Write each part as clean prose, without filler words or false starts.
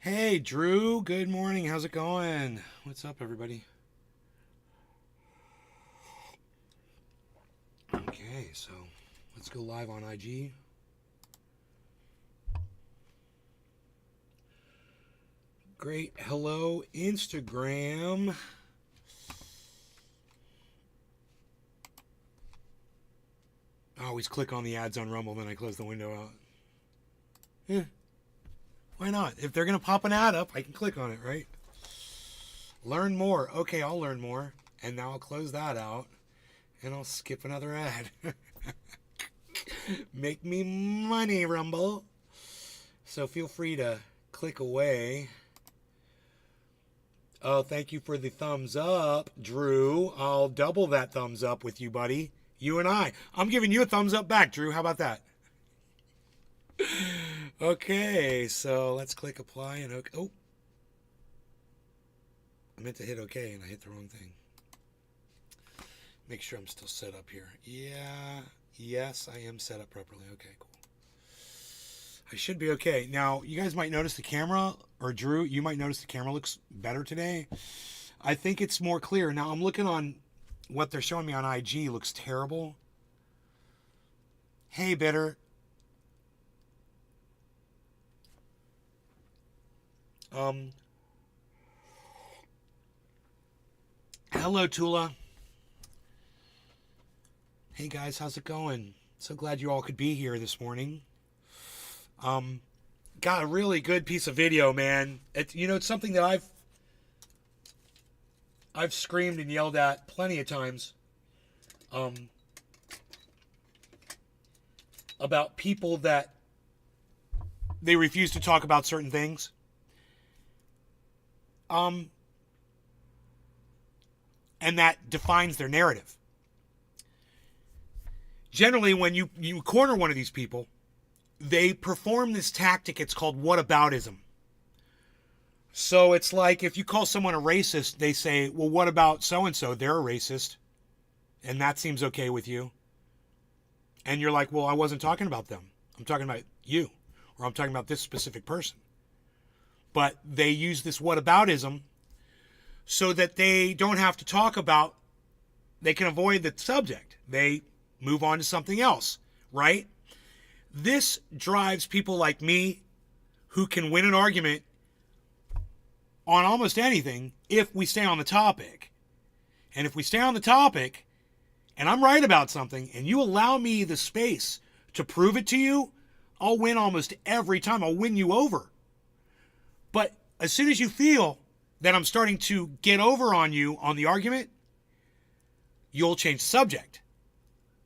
Hey, Drew. Good morning. How's it going? What's up, everybody? Okay, so let's go live on IG. Great. Hello, Instagram. I always click on the ads on Rumble, then I close the window out. Yeah, why not? If they're going to pop an ad up, I can click on it, right? Learn more. Okay, I'll learn more. And now I'll close that out. And I'll skip another ad. Make me money, Rumble. So feel free to click away. Oh, thank you for the thumbs up, Drew. I'll double that thumbs up with you, buddy. You and I. I'm giving you a thumbs up back, Drew. How about that? Okay, so let's click apply and okay. Oh. I meant to hit okay and I hit the wrong thing. Make sure I'm still set up here. Yeah. Yes, I am set up properly. Okay, cool. I should be okay. Now, you guys might notice the camera, or Drew, you might notice the camera looks better today. I think it's more clear. Now, I'm looking on what they're showing me on IG. Looks terrible. Hey, Bitter. Hello, Tula. Hey, guys, how's it going? So glad you all could be here this morning. Got a really good piece of video, man. It's something that I've screamed and yelled at plenty of times. About people that they refuse to talk about certain things. And that defines their narrative. Generally, when you corner one of these people, they perform this tactic. It's called whataboutism. So it's like if you call someone a racist, they say, well, what about so-and-so? They're a racist. And that seems okay with you. And you're like, well, I wasn't talking about them. I'm talking about you. Or I'm talking about this specific person. But they use this whataboutism so that they don't have to talk about, they can avoid the subject. They move on to something else, right? This drives people like me who can win an argument on almost anything if we stay on the topic. And if we stay on the topic and I'm right about something and you allow me the space to prove it to you, I'll win almost every time. I'll win you over. But as soon as you feel that I'm starting to get over on you on the argument, you'll change the subject.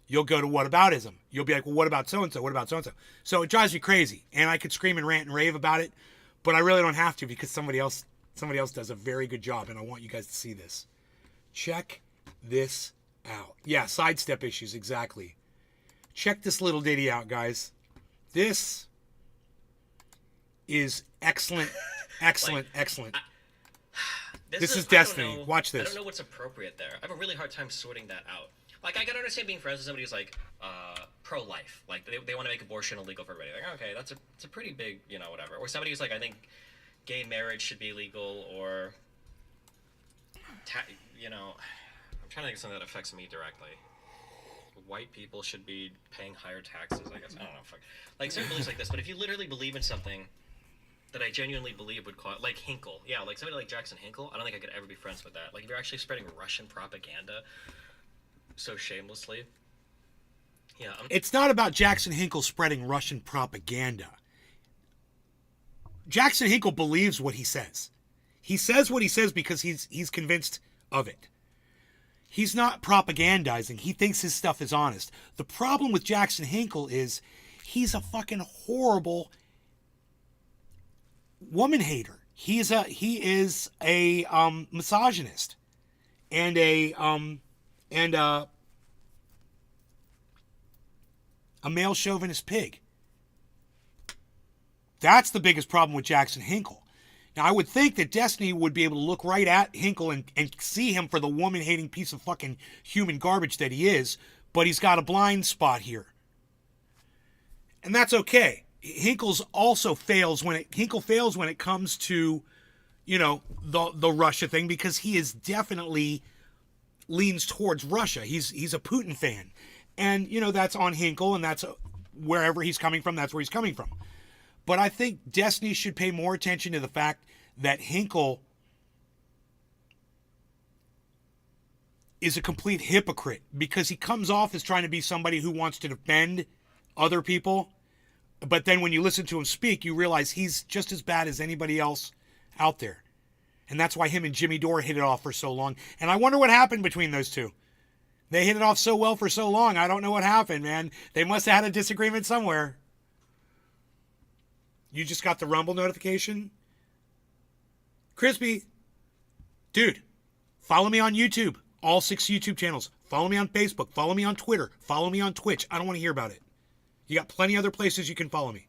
You'll go to whataboutism. You'll be like, well, what about so-and-so? What about so-and-so? So it drives me crazy. And I could scream and rant and rave about it, but I really don't have to because somebody else does a very good job, and I want you guys to see this. Check this out. Yeah, sidestep issues, exactly. Check this little ditty out, guys. This is excellent, excellent, excellent. This is Destiny. Watch this. I don't know what's appropriate there. I have a really hard time sorting that out. Like, I can understand being friends with somebody who's, like, pro-life. Like, they want to make abortion illegal for everybody. Like, okay, it's a pretty big, whatever. Or somebody who's like, I think gay marriage should be legal, or, I'm trying to think of something that affects me directly. White people should be paying higher taxes, I guess. I don't know. Fuck. Like, certain beliefs like this. But if you literally believe in something that I genuinely believe would cause, like Hinkle. Yeah, like somebody like Jackson Hinkle, I don't think I could ever be friends with that. Like, if you're actually spreading Russian propaganda so shamelessly. Yeah. It's not about Jackson Hinkle spreading Russian propaganda. Jackson Hinkle believes what he says. He says what he says because he's convinced of it. He's not propagandizing. He thinks his stuff is honest. The problem with Jackson Hinkle is he's a fucking horrible woman hater. He is a misogynist and a male chauvinist pig. That's the biggest problem with Jackson Hinkle. Now, I would think that Destiny would be able to look right at Hinkle and see him for the woman-hating piece of fucking human garbage that he is, but he's got a blind spot here. And that's okay. Hinkle fails when it comes to, the Russia thing, because he is definitely leans towards Russia. He's a Putin fan. And, that's on Hinkle, and that's wherever he's coming from, that's where he's coming from. But I think Destiny should pay more attention to the fact that Hinkle is a complete hypocrite, because he comes off as trying to be somebody who wants to defend other people. But then when you listen to him speak, you realize he's just as bad as anybody else out there. And that's why him and Jimmy Dore hit it off for so long. And I wonder what happened between those two. They hit it off so well for so long. I don't know what happened, man. They must have had a disagreement somewhere. You just got the Rumble notification? Crispy. Dude, follow me on YouTube. All 6 YouTube channels. Follow me on Facebook. Follow me on Twitter. Follow me on Twitch. I don't want to hear about it. You got plenty other places you can follow me.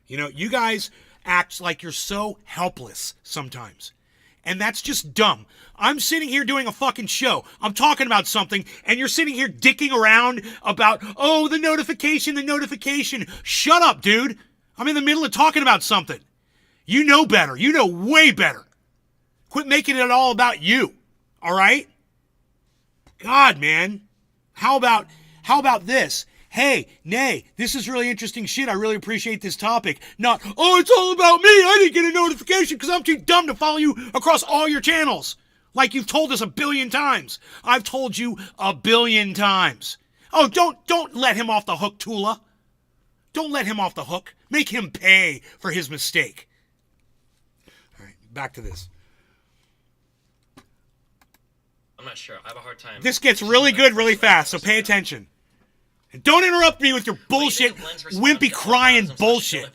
You guys act like you're so helpless sometimes. And that's just dumb. I'm sitting here doing a fucking show. I'm talking about something, and you're sitting here dicking around about, the notification. Shut up, dude. I'm in the middle of talking about something. You know better. You know way better. Quit making it all about you. All right? God, man. How about this? Hey, Nay, this is really interesting shit. I really appreciate this topic. Not, it's all about me. I didn't get a notification because I'm too dumb to follow you across all your channels. Like you've told us 1 billion times. I've told you 1 billion times. Oh, don't let him off the hook, Tula. Don't let him off the hook. Make him pay for his mistake. All right, back to this. I'm not sure. I have a hard time. This gets really good really fast, so pay attention. And don't interrupt me with your bullshit, wimpy crying bullshit.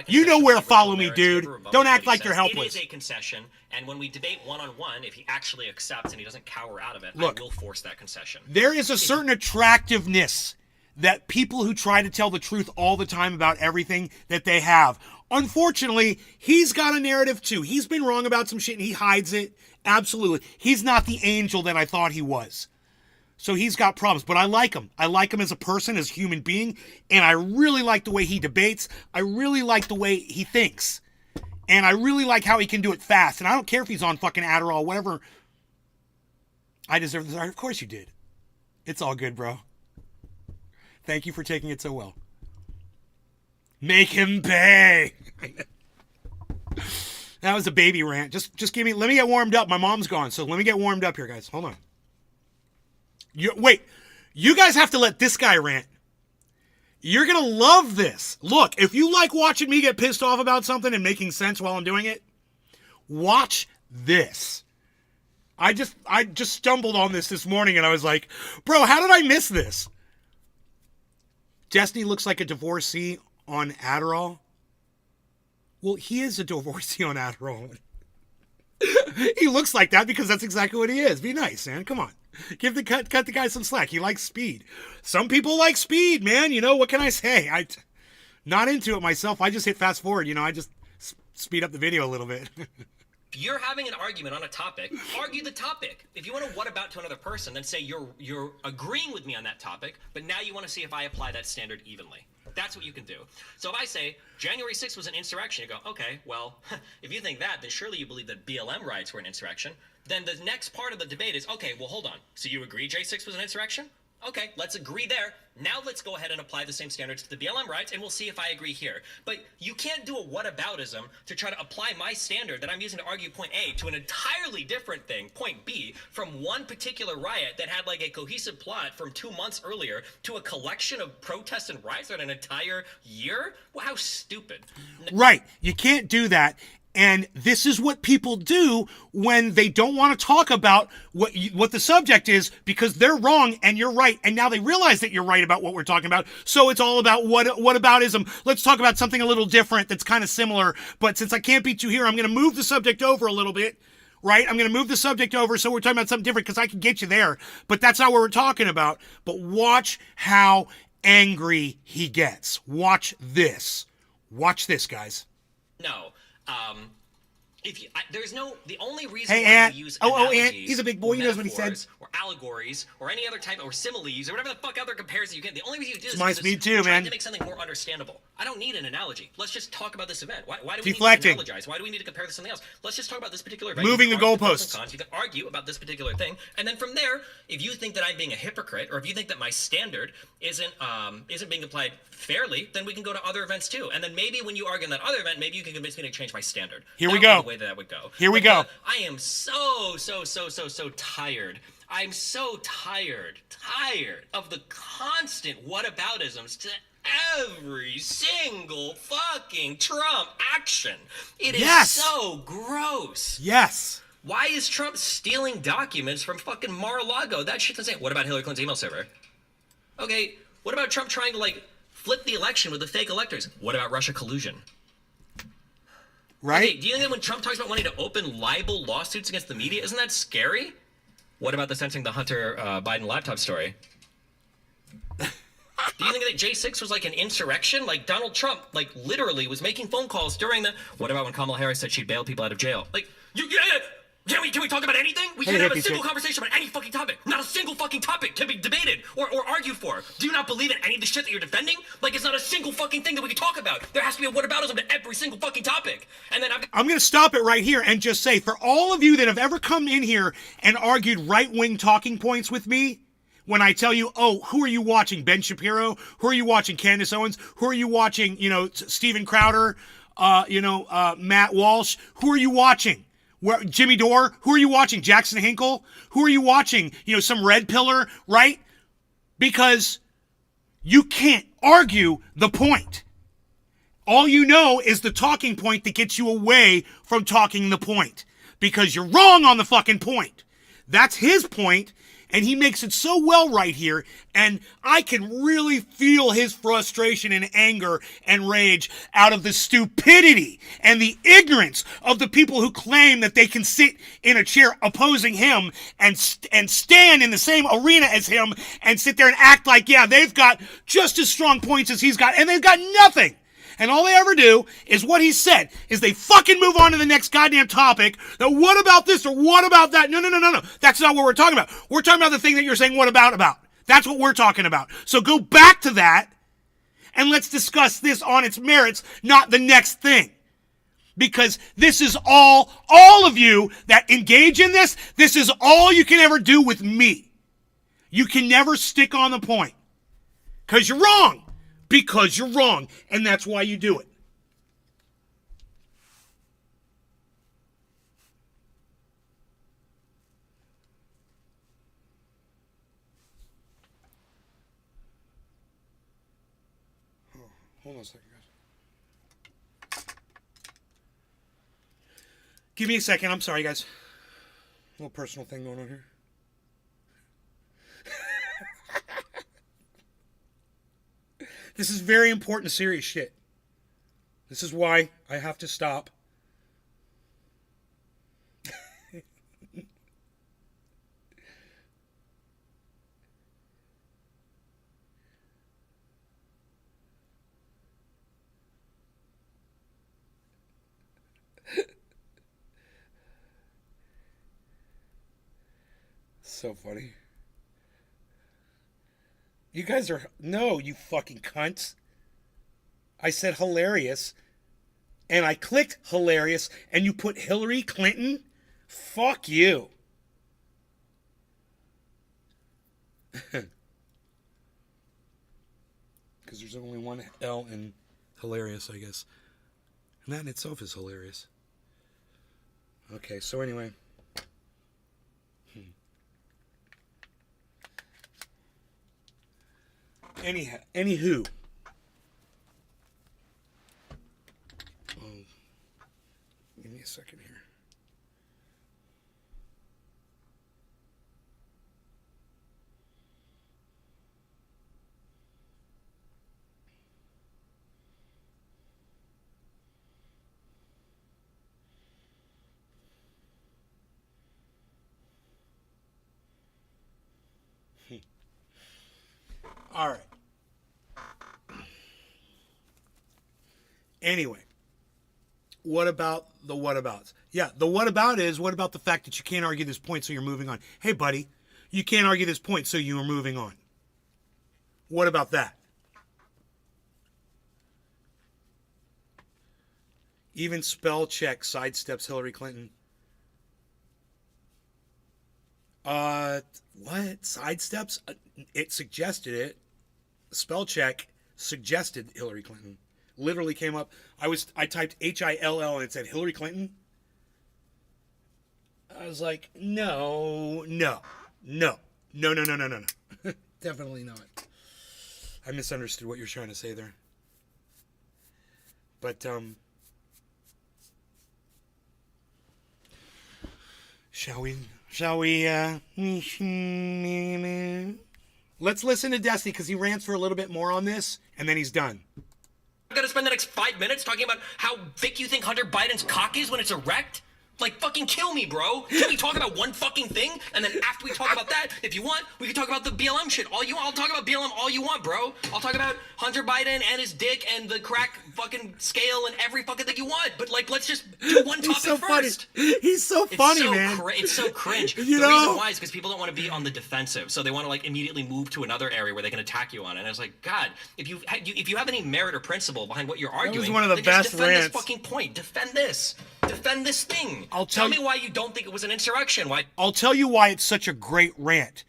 You know where to follow me, dude. Don't act like you're helpless. It is a concession, and when we debate one-on-one, if he actually accepts and he doesn't cower out of it, Look, I will force that concession. There is a certain attractiveness that people who try to tell the truth all the time about everything that they have. Unfortunately, he's got a narrative too. He's been wrong about some shit and he hides it. Absolutely. He's not the angel that I thought he was. So he's got problems, but I like him. I like him as a person, as a human being, and I really like the way he debates. I really like the way he thinks. And I really like how he can do it fast. And I don't care if he's on fucking Adderall, whatever. I deserve this. Of course you did. It's all good, bro. Thank you for taking it so well. Make him pay. That was a baby rant. Just let me get warmed up. My mom's gone, so let me get warmed up here, guys. Hold on. Wait, you guys have to let this guy rant. You're going to love this. Look, if you like watching me get pissed off about something and making sense while I'm doing it, watch this. I just stumbled on this morning and I was like, bro, how did I miss this? Destiny looks like a divorcee on Adderall. Well, he is a divorcee on Adderall. He looks like that because that's exactly what he is. Be nice, man. Come on. Cut the guy some slack. He likes speed. Some people like speed, man. What can I say? Not into it myself. I just hit fast forward. I just speed up the video a little bit. If you're having an argument on a topic, argue the topic. If you want to what about to another person, then say you're agreeing with me on that topic, but now you want to see if I apply that standard evenly. That's what you can do. So if I say January 6th was an insurrection, you go, okay, well, if you think that, then surely you believe that BLM riots were an insurrection. Then the next part of the debate is, okay, well, hold on. So you agree J6 was an insurrection? Okay, let's agree there. Now let's go ahead and apply the same standards to the BLM riots, and we'll see if I agree here. But you can't do a whataboutism to try to apply my standard that I'm using to argue point A to an entirely different thing, point B, from one particular riot that had like a cohesive plot from 2 months earlier to a collection of protests and riots that an entire year? Well, how stupid. Right. You can't do that. And this is what people do when they don't want to talk about what the subject is because they're wrong and you're right. And now they realize that you're right about what we're talking about. So it's all about whataboutism. Let's talk about something a little different that's kind of similar. But since I can't beat you here, I'm going to move the subject over a little bit. Right? I'm going to move the subject over so we're talking about something different because I can get you there. But that's not what we're talking about. But watch how angry he gets. Watch this. Watch this, guys. No. there's no, the only reason Hey, why Ant. you use Oh, analogies, Ant. He's a big boy. or He knows what he said. metaphors, or allegories, or any other type, or similes, or whatever the fuck other comparison you can. The only reason you do this my is speed too, you're trying man. to make something more understandable. I don't need an analogy. Let's just talk about this event. Why do we Deflecting. need to analogize? Why do we need to compare this to something else? Let's just talk about this particular event. Moving You the can argue pros goalposts. and cons. You can argue about this particular thing, and then from there, if you think that I'm being a hypocrite, or if you think that my standard isn't being applied fairly, then we can go to other events too. And then maybe when you argue in that other event, maybe you can convince me to change my standard. Here That we would be go. the way that would go. Here we go. I am so tired. I'm so tired of the constant whataboutisms to every single fucking Trump action. It is Yes. so gross. Yes. Why is Trump stealing documents from fucking Mar-a-Lago? That shit's insane. What about Hillary Clinton's email server? Okay, what about Trump trying to, like, flip the election with the fake electors? What about Russia collusion? Right? Okay, do you think that when Trump talks about wanting to open libel lawsuits against the media, isn't that scary? What about the censoring the Hunter Biden laptop story? Do you think that J6 was like an insurrection? Like Donald Trump, like literally was making phone calls during the... What about when Kamala Harris said she'd bail people out of jail? Like, can we talk about anything? We can't have a single conversation about any fucking topic. Not a single fucking topic can be debated or argued for. Do you not believe in any of the shit that you're defending? Like, it's not a single fucking thing that we can talk about. There has to be a whataboutism to every single fucking topic. And then I'm going to stop it right here and just say, for all of you that have ever come in here and argued right-wing talking points with me, when I tell you, oh, who are you watching? Ben Shapiro? Who are you watching? Candace Owens? Who are you watching? Steven Crowder? Matt Walsh? Who are you watching? Jimmy Dore? Who are you watching? Jackson Hinkle? Who are you watching? Some red pillar, right? Because you can't argue the point. All you know is the talking point that gets you away from talking the point. Because you're wrong on the fucking point. That's his point. And he makes it so well right here, and I can really feel his frustration and anger and rage out of the stupidity and the ignorance of the people who claim that they can sit in a chair opposing him and stand in the same arena as him and sit there and act like, yeah, they've got just as strong points as he's got, and they've got nothing. And all they ever do is what he said, is they fucking move on to the next goddamn topic. Now, what about this or what about that? No. That's not what we're talking about. We're talking about the thing that you're saying what about. That's what we're talking about. So go back to that and let's discuss this on its merits, not the next thing. Because this is all of you that engage in this is all you can ever do with me. You can never stick on the point. Because you're wrong. Because you're wrong, and that's why you do it. Oh, hold on a second, guys. Give me a second. I'm sorry, guys. A little personal thing going on here. This is very important, serious shit. This is why I have to stop. So funny. You guys are... No, you fucking cunts. I said hilarious. And I clicked hilarious. And you put Hillary Clinton? Fuck you. Because there's only one L in hilarious, I guess. And that in itself is hilarious. Okay, so anyway... Anywho. Give me a second here. All right. Anyway, what about the whatabouts? Yeah, the what about is, what about the fact that you can't argue this point, so you're moving on? Hey, buddy, you can't argue this point, so you are moving on. What about that? Even spell check sidesteps Hillary Clinton. What? Sidesteps? It suggested it. Spell check suggested Hillary Clinton. Literally came up. I typed HILL and it said Hillary Clinton. I was like, no. Definitely not. I misunderstood what you're trying to say there. But, Shall we, let's listen to Destiny, because he rants for a little bit more on this, and then he's done. I'm gonna spend the next 5 minutes talking about how thick you think Hunter Biden's cock is when it's erect? Like, fucking kill me, bro. Can we talk about one fucking thing? And then after we talk about that, if you want, we can talk about the BLM shit. I'll talk about BLM all you want, bro. I'll talk about Hunter Biden and his dick and the crack fucking scale and every fucking thing you want. But, like, let's just do one topic so first. He's so funny, man. It's so cringe. The You know? reason why is because people don't want to be on the defensive. So they want to, like, immediately move to another area where they can attack you on it. And it's like, God, if you have any merit or principle behind what you're arguing, was one of the then best just defend rants. this fucking point. Defend this. Defend this thing. I'll tell tell me you- why you don't think it was an insurrection. Why? I'll tell you why it's such a great rant.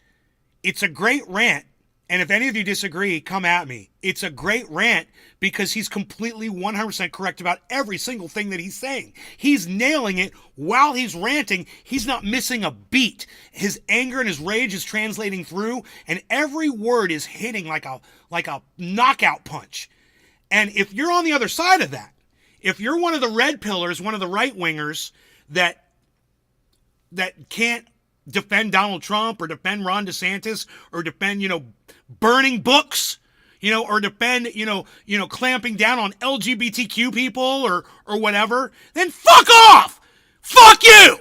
It's a great rant, and if any of you disagree, come at me. It's a great rant because he's completely 100% correct about every single thing that he's saying. He's nailing it while he's ranting. He's not missing a beat. His anger and his rage is translating through, and every word is hitting like a knockout punch. And if you're on the other side of that, if you're one of the red pillars, one of the right-wingers that can't defend Donald Trump or defend Ron DeSantis or defend, burning books, or defend, clamping down on LGBTQ people or whatever, then fuck off! Fuck you!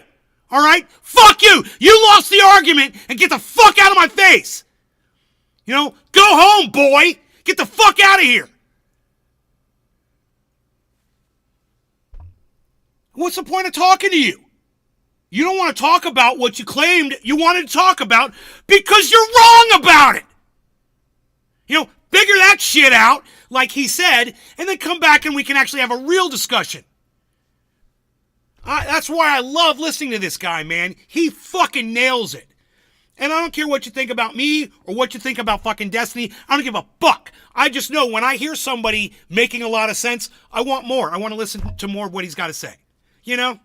All right? Fuck you! You lost the argument and get the fuck out of my face! Go home, boy! Get the fuck out of here! What's the point of talking to you? You don't want to talk about what you claimed you wanted to talk about because you're wrong about it. Figure that shit out, like he said, and then come back and we can actually have a real discussion. That's why I love listening to this guy, man. He fucking nails it. And I don't care what you think about me or what you think about fucking Destiny. I don't give a fuck. I just know when I hear somebody making a lot of sense, I want more. I want to listen to more of what he's got to say. And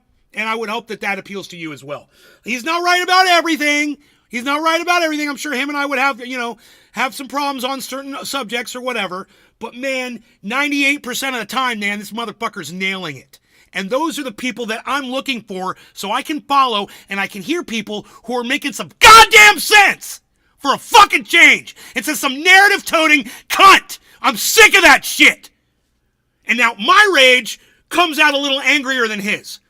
I would hope that appeals to you as well. He's not right about everything. I'm sure him and I would have some problems on certain subjects or whatever. But man, 98% of the time, man, this motherfucker's nailing it. And those are the people that I'm looking for so I can follow and I can hear people who are making some goddamn sense for a fucking change. Instead of some narrative-toting cunt. I'm sick of that shit. And now my rage comes out a little angrier than his.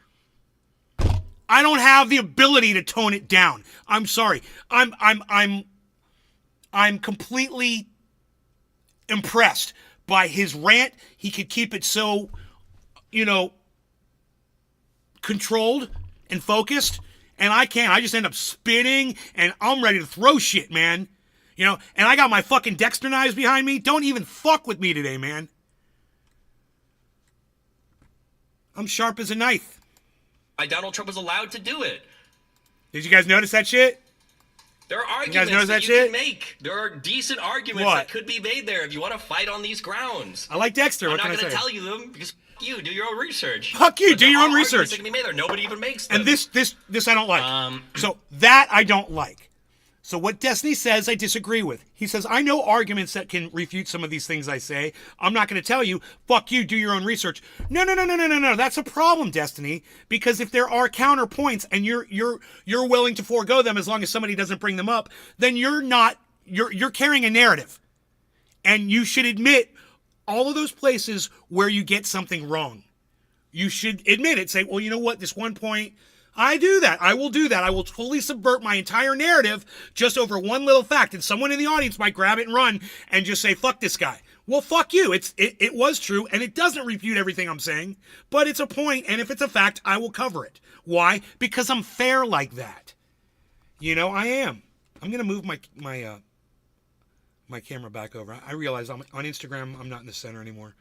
I don't have the ability to tone it down. I'm sorry. I'm completely impressed by his rant. He could keep it so, controlled and focused, and I can't. I just end up spitting, and I'm ready to throw shit, man. And I got my fucking Dexter knives behind me. Don't even fuck with me today, man. I'm sharp as a knife. Donald Trump was allowed to do it. Did you guys notice that shit? There are arguments that you can make. There are decent arguments that could be made there if you want to fight on these grounds. I like Dexter. I'm not going to tell you them because you do your own research. Fuck you, do your own research. That can be made there. Nobody even makes them. And this I don't like. So that I don't like. So what Destiny says, I disagree with. He says, I know arguments that can refute some of these things I say. I'm not going to tell you, fuck you, do your own research. No. That's a problem, Destiny. Because if there are counterpoints and you're willing to forego them as long as somebody doesn't bring them up, then you're carrying a narrative. And you should admit all of those places where you get something wrong. You should admit it. Say, well, you know what, this one point, I do that. I will do that. I will totally subvert my entire narrative just over one little fact. And someone in the audience might grab it and run and just say, fuck this guy. Well, fuck you. It was true, and it doesn't refute everything I'm saying, but it's a point, and if it's a fact, I will cover it. Why? Because I'm fair like that. You know, I am. I'm gonna move my camera back over. I realize I'm on Instagram. I'm not in the center anymore.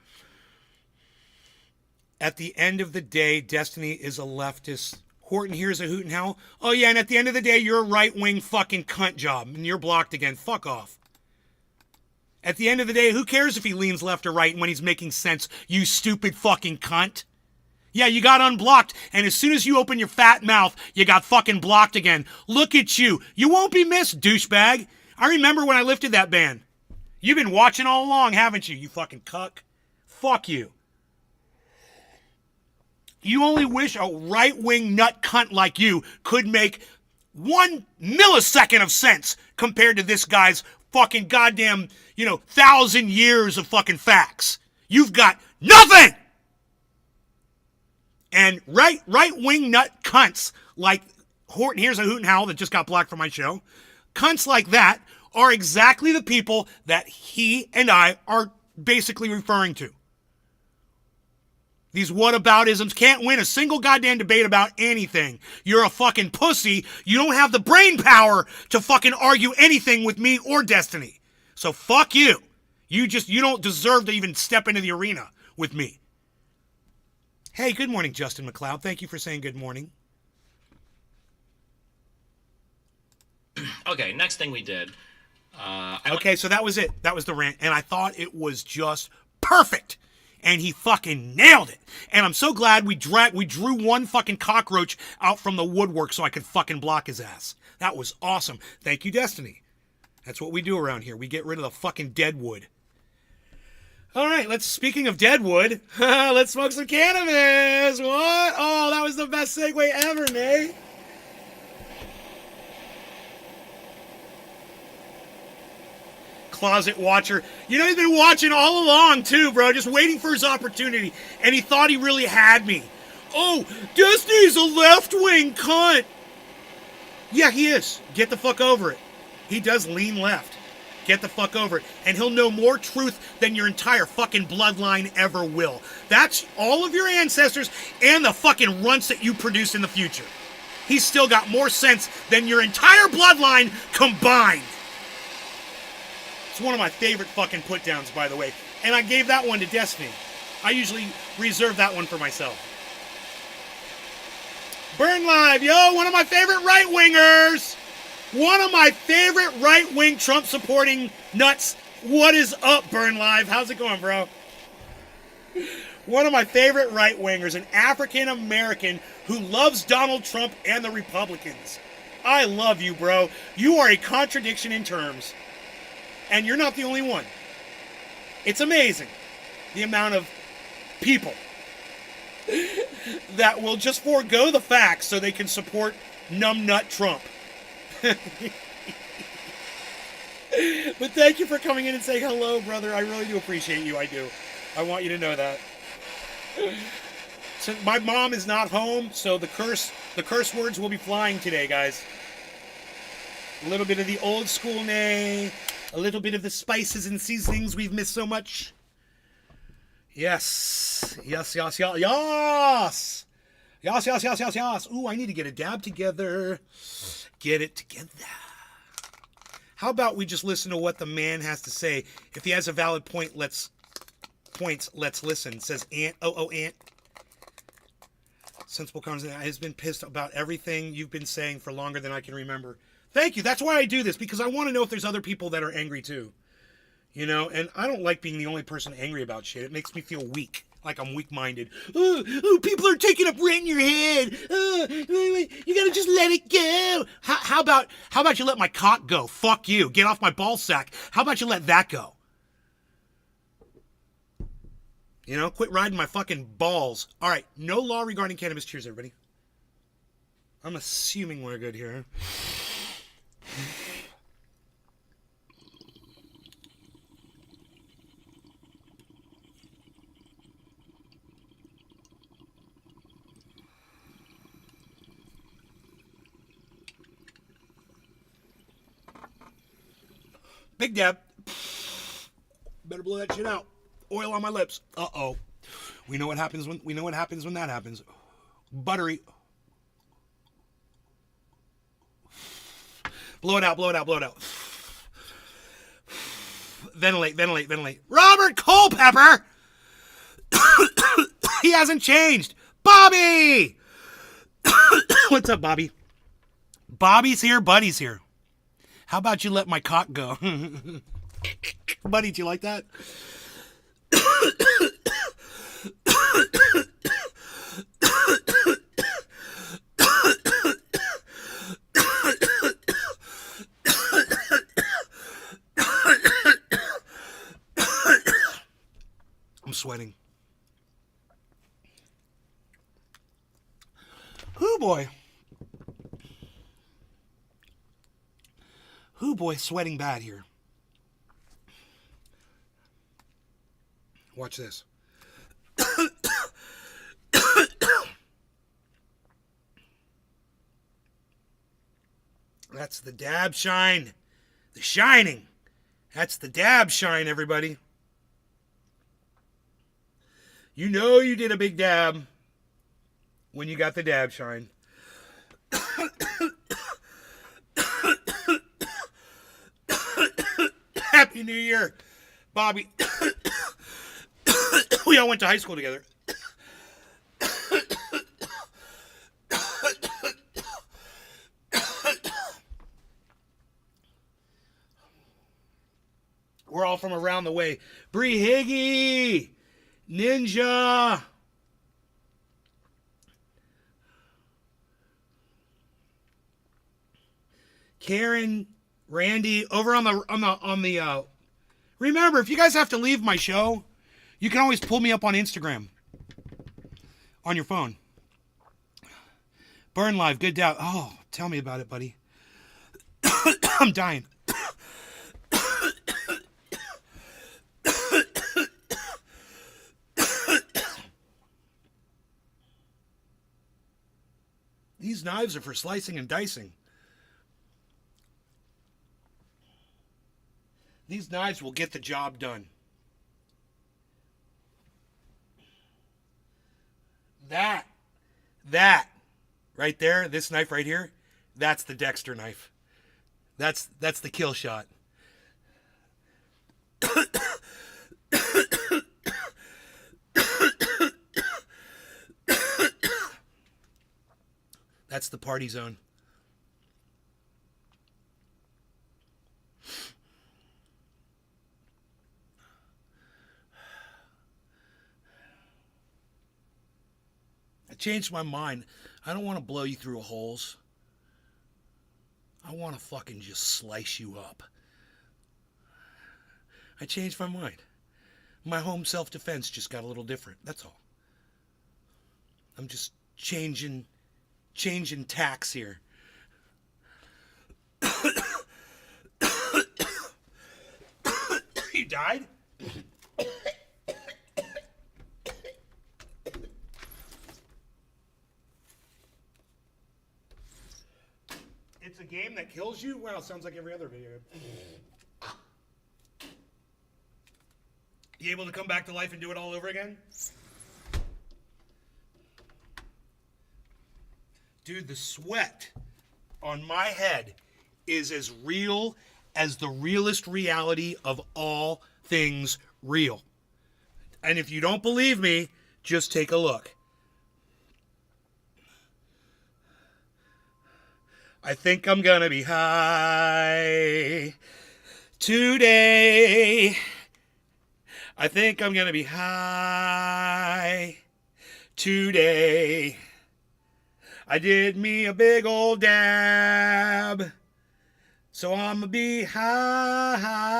At the end of the day, Destiny is a leftist. Horton here's a hoot and howl. Oh yeah, and at the end of the day, you're a right-wing fucking cunt job, and you're blocked again. Fuck off. At the end of the day, who cares if he leans left or right when he's making sense, you stupid fucking cunt? Yeah, you got unblocked, and as soon as you open your fat mouth, you got fucking blocked again. Look at you. You won't be missed, douchebag. I remember when I lifted that ban. You've been watching all along, haven't you, you fucking cuck? Fuck you. You only wish a right-wing nut cunt like you could make 1 millisecond of sense compared to this guy's fucking goddamn, 1,000 years of fucking facts. You've got nothing! And right-wing nut cunts like Horton here's a hoot and howl that just got blocked from my show. Cunts like that are exactly the people that he and I are basically referring to. These whataboutisms can't win a single goddamn debate about anything. You're a fucking pussy. You don't have the brain power to fucking argue anything with me or Destiny. So fuck you. You don't deserve to even step into the arena with me. Hey, good morning, Justin McLeod. Thank you for saying good morning. Okay, next thing we did. Okay, so that was it. That was the rant. And I thought it was just perfect. And he fucking nailed it. And I'm so glad we drew one fucking cockroach out from the woodwork so I could fucking block his ass. That was awesome. Thank you, Destiny. That's what we do around here. We get rid of the fucking dead wood. All right, speaking of dead wood, let's smoke some cannabis. What? Oh, that was the best segue ever, Nay. Closet watcher. He's been watching all along, too, bro. Just waiting for his opportunity. And he thought he really had me. Oh, Destiny's a left-wing cunt. Yeah, he is. Get the fuck over it. He does lean left. Get the fuck over it. And he'll know more truth than your entire fucking bloodline ever will. That's all of your ancestors and the fucking runts that you produce in the future. He's still got more sense than your entire bloodline combined. It's one of my favorite fucking put-downs, by the way. And I gave that one to Destiny. I usually reserve that one for myself. Burn Live, yo, one of my favorite right-wingers. One of my favorite right-wing Trump-supporting nuts. What is up, Burn Live? How's it going, bro? One of my favorite right-wingers, an African-American who loves Donald Trump and the Republicans. I love you, bro. You are a contradiction in terms. And you're not the only one. It's amazing the amount of people that will just forego the facts so they can support numbnut Trump. But thank you for coming in and saying hello, brother. I really do appreciate you. I do. I want you to know that. So my mom is not home, so the curse words will be flying today, guys. A little bit of the old school Nay. A little bit of the spices and seasonings we've missed so much. Yes. Yes, yes, yes, yes. Yes, yes, yes, yes, yes. Ooh, I need to get a dab together. Get it together. How about we just listen to what the man has to say? If he has a valid point, let's listen. Says Ant. Oh, Ant. Sensible conversation has been pissed about everything you've been saying for longer than I can remember. Thank you. That's why I do this, because I want to know if there's other people that are angry too. And I don't like being the only person angry about shit. It makes me feel weak, like I'm weak-minded. Oh, people are taking up rent in your head. You gotta just let it go. How about you let my cock go? Fuck you. Get off my ball sack. How about you let that go? Quit riding my fucking balls. All right, no law regarding cannabis. Cheers, everybody. I'm assuming we're good here. Big dab. Better better blow that shit out. Oil on my lips. Uh-oh. We know what happens when that happens. Buttery. Blow it out, blow it out, blow it out. Ventilate, ventilate, ventilate. Robert Culpepper! He hasn't changed. Bobby! What's up, Bobby? Bobby's here, Buddy's here. How about you let my cock go? Buddy, do you like that? I'm sweating. Hoo boy. Hoo boy, sweating bad here. Watch this. That's the dab shine. The shining. That's the dab shine, everybody. You know you did a big dab when you got the dab shine. Happy New Year, Bobby. We all went to high school together. We're all from around the way. Bree Higgy, Ninja. Karen, Randy, over on the remember, if you guys have to leave my show, you can always pull me up on Instagram on your phone. Burn Live, good doubt. Oh, tell me about it, buddy. I'm dying. These knives are for slicing and dicing. These knives will get the job done. That right there, this knife right here, that's the Dexter knife. That's the kill shot. That's the party zone. I changed my mind. I don't want to blow you through holes. I want to fucking just slice you up. I changed my mind. My home self-defense just got a little different. That's all. I'm just changing tacks here. You died? It's a game that kills you? Wow, sounds like every other video game. You able to come back to life and do it all over again? Dude, the sweat on my head is as real as the realest reality of all things real. And if you don't believe me, just take a look. I think I'm gonna be high today. I think I'm gonna be high today. I did me a big old dab, so I'ma be high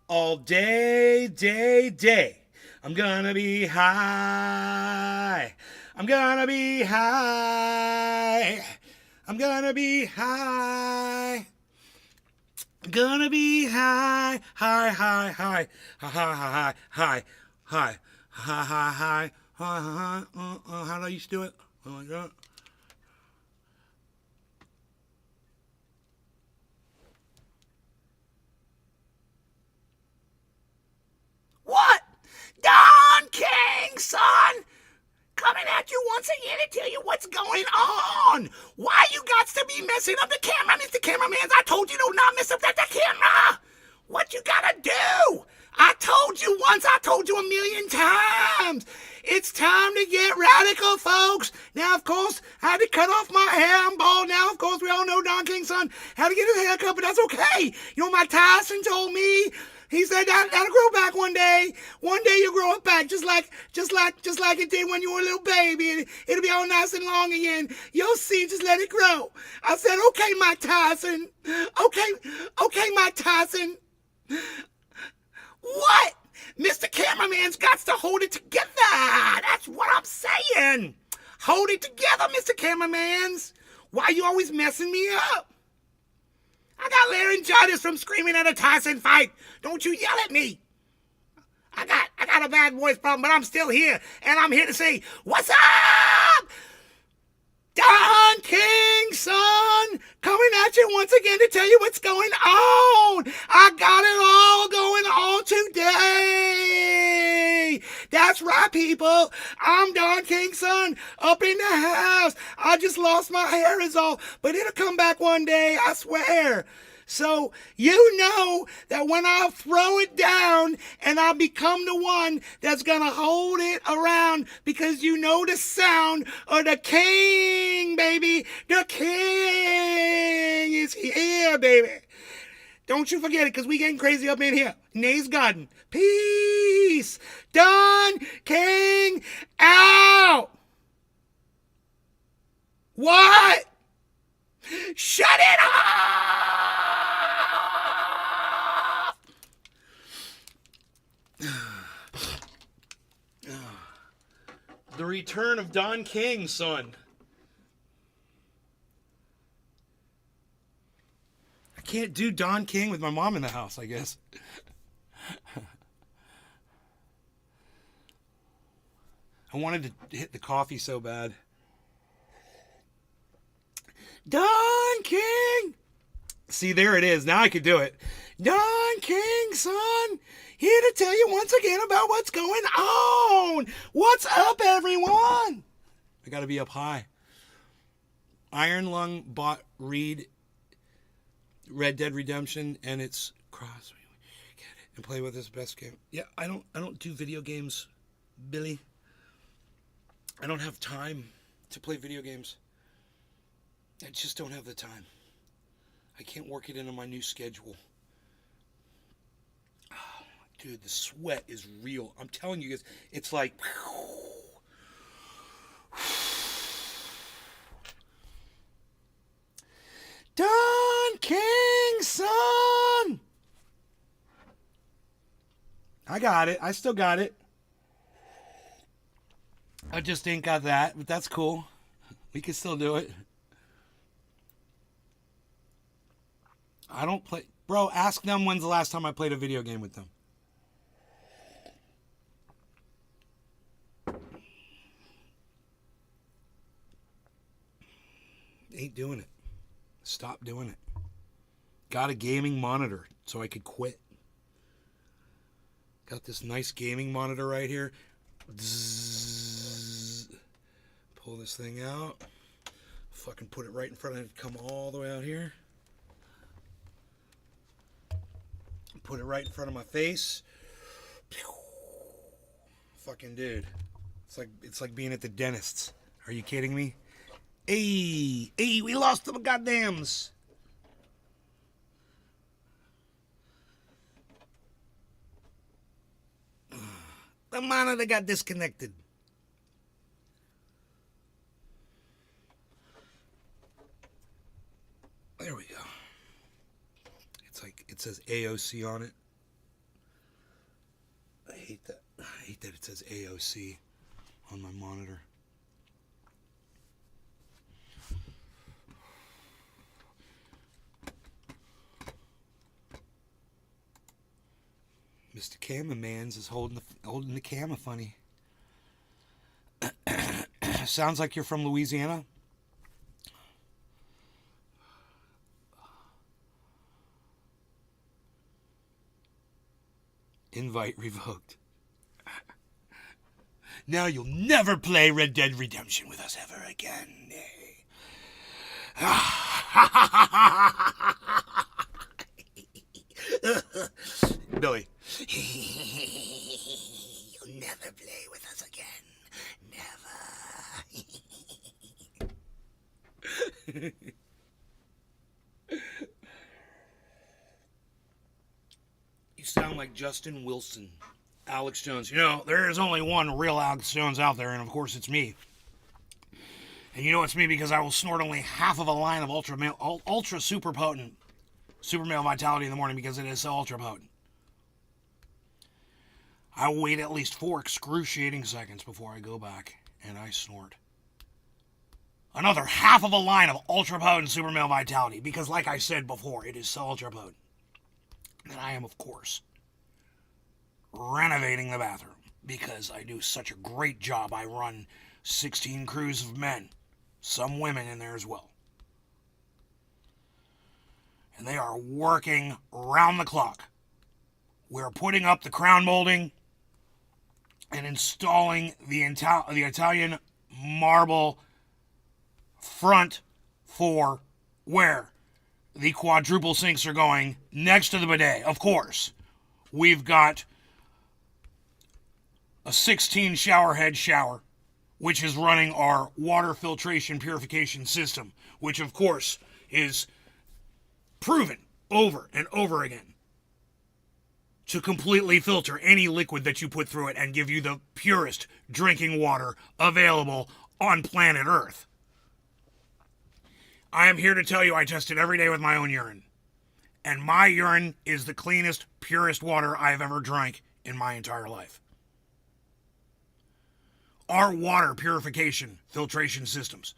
all day, day. I'm gonna be high. I'm gonna be high. I'm gonna be high. I'm gonna be high, high, high, high, high, high, high, high, high, high. How do I used to do it? Oh my God. once again to tell you what's going on. Why you got to be messing up the camera, Mr. Cameramans? I told you to not mess up that camera. What you gotta do? I told you once, I told you a million times. It's time to get radical, folks. Now, of course, I had to cut off my hair. I'm bald now. Of course, we all know Don King's son had to get his hair cut, but that's okay. You know, Mike Tyson told me, he said that'll grow back one day. One day you'll grow it back, just like it did when you were a little baby. It'll be all nice and long again. You'll see, just let it grow. I said, okay, Mike Tyson. Okay, Mike Tyson. What? Mr. Cameraman's got to hold it together. That's what I'm saying. Hold it together, Mr. Cameramans. Why you always messing me up? I got laryngitis from screaming at a Tyson fight. Don't you yell at me. I got a bad voice problem, but I'm still here. And I'm here to say, what's up? Don King, son, coming at you once again to tell you what's going on. I got it all going on today. That's right, people. I'm Don King's son, up in the house. I just lost my hair is all, but it'll come back one day, I swear. So you know that when I throw it down and I become the one that's going to hold it around, because you know the sound of the king, baby. The king is here, baby. Don't you forget it, because we getting crazy up in here. Nay's Garden. Peace. Don King out. What? Shut it off! The return of Don King, son. I can't do Don King with my mom in the house, I guess. I wanted to hit the coffee so bad. Don King! See, there it is. Now I could do it. Don King, son, here to tell you once again about what's going on. What's up, everyone? I gotta be up high. Iron Lung bought Red Dead Redemption, and it's cross. Get it and play with this best game. Yeah, I don't do video games, Billy. I don't have time to play video games. I just don't have the time. I can't work it into my new schedule. Oh, dude, the sweat is real. I'm telling you guys, it's like... Don King, son! I got it. I still got it. I just ain't got that, but that's cool. We can still do it. I don't play... Bro, ask them when's the last time I played a video game with them. Ain't doing it. Stop doing it. Got a gaming monitor so I could quit. Got this nice gaming monitor right here. Zzz. Pull this thing out. Fucking put it right in front of it. Come all the way out here. Put it right in front of my face. Fucking dude. It's like being at the dentist's. Are you kidding me? Hey, we lost the goddams. The monitor got disconnected. There we go. It's like it says AOC on it. I hate that. I hate that it says AOC on my monitor. Mr. Cameraman's is holding the camera funny. Sounds like you're from Louisiana. Invite revoked. Now you'll never play Red Dead Redemption with us ever again. Billy. You'll never play with us again. Never. You sound like Justin Wilson. Alex Jones. You know, there is only one real Alex Jones out there, and of course it's me. And you know it's me because I will snort only half of a line of ultra super potent super male vitality in the morning because it is so ultra potent. I will wait at least 4 excruciating seconds before I go back and I snort another half of a line of ultra potent super male vitality because, like I said before, it is so ultra potent. And I am, of course, renovating the bathroom because I do such a great job. I run 16 crews of men, some women in there as well. And they are working round the clock. We're putting up the crown molding and installing the Italian marble front for where the quadruple sinks are going next to the bidet. Of course, we've got a 16 shower head shower, which is running our water filtration purification system, which of course is proven over and over again to completely filter any liquid that you put through it and give you the purest drinking water available on planet Earth. I am here to tell you I test it every day with my own urine. And my urine is the cleanest, purest water I have ever drank in my entire life. Our water purification filtration systems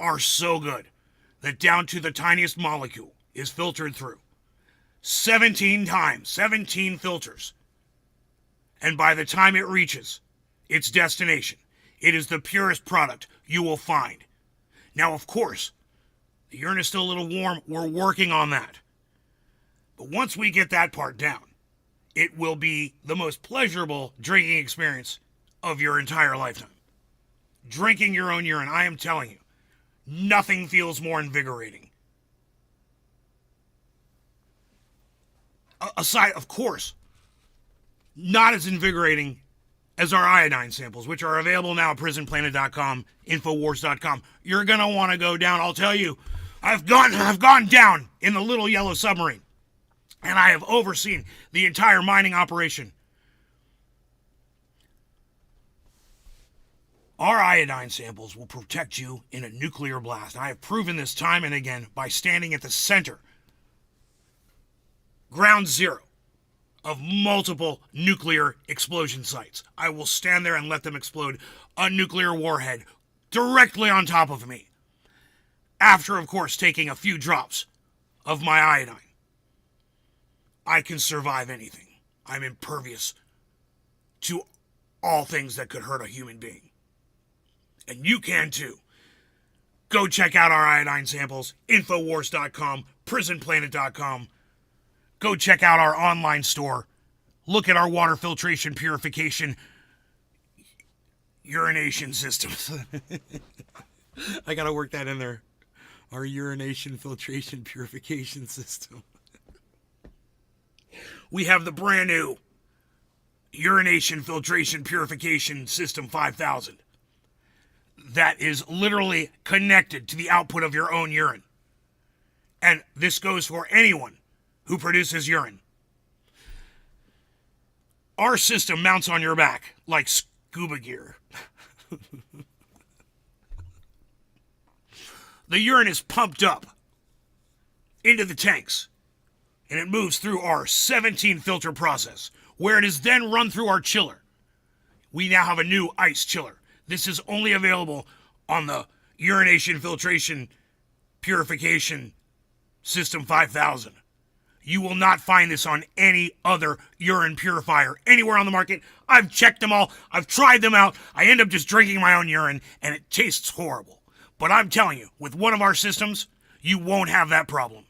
are so good that down to the tiniest molecule is filtered through 17 times, 17 filters. And by the time it reaches its destination, it is the purest product you will find. Now, of course, the urine is still a little warm. We're working on that. But once we get that part down, it will be the most pleasurable drinking experience of your entire lifetime. Drinking your own urine, I am telling you, nothing feels more invigorating. Aside, of course, not as invigorating as our iodine samples, which are available now at prisonplanet.com, infowars.com. You're going to want to go down. I'll tell you, I've gone down in the little yellow submarine, and I have overseen the entire mining operation. Our iodine samples will protect you in a nuclear blast. I have proven this time and again by standing at the center, ground zero, of multiple nuclear explosion sites. I will stand there and let them explode a nuclear warhead directly on top of me. After, of course, taking a few drops of my iodine. I can survive anything. I'm impervious to all things that could hurt a human being. And you can too. Go check out our iodine samples, infowars.com, prisonplanet.com. Go check out our online store. Look at our water filtration purification urination systems. I gotta work that in there. Our urination filtration purification system. We have the brand new urination filtration purification system 5000. That is literally connected to the output of your own urine. And this goes for anyone who produces urine. Our system mounts on your back like scuba gear. The urine is pumped up into the tanks, and it moves through our 17 filter process, where it is then run through our chiller. We now have a new ice chiller. This is only available on the urination filtration purification system 5000. You will not find this on any other urine purifier anywhere on the market. I've checked them all. I've tried them out. I end up just drinking my own urine, and it tastes horrible. But I'm telling you, with one of our systems, you won't have that problem.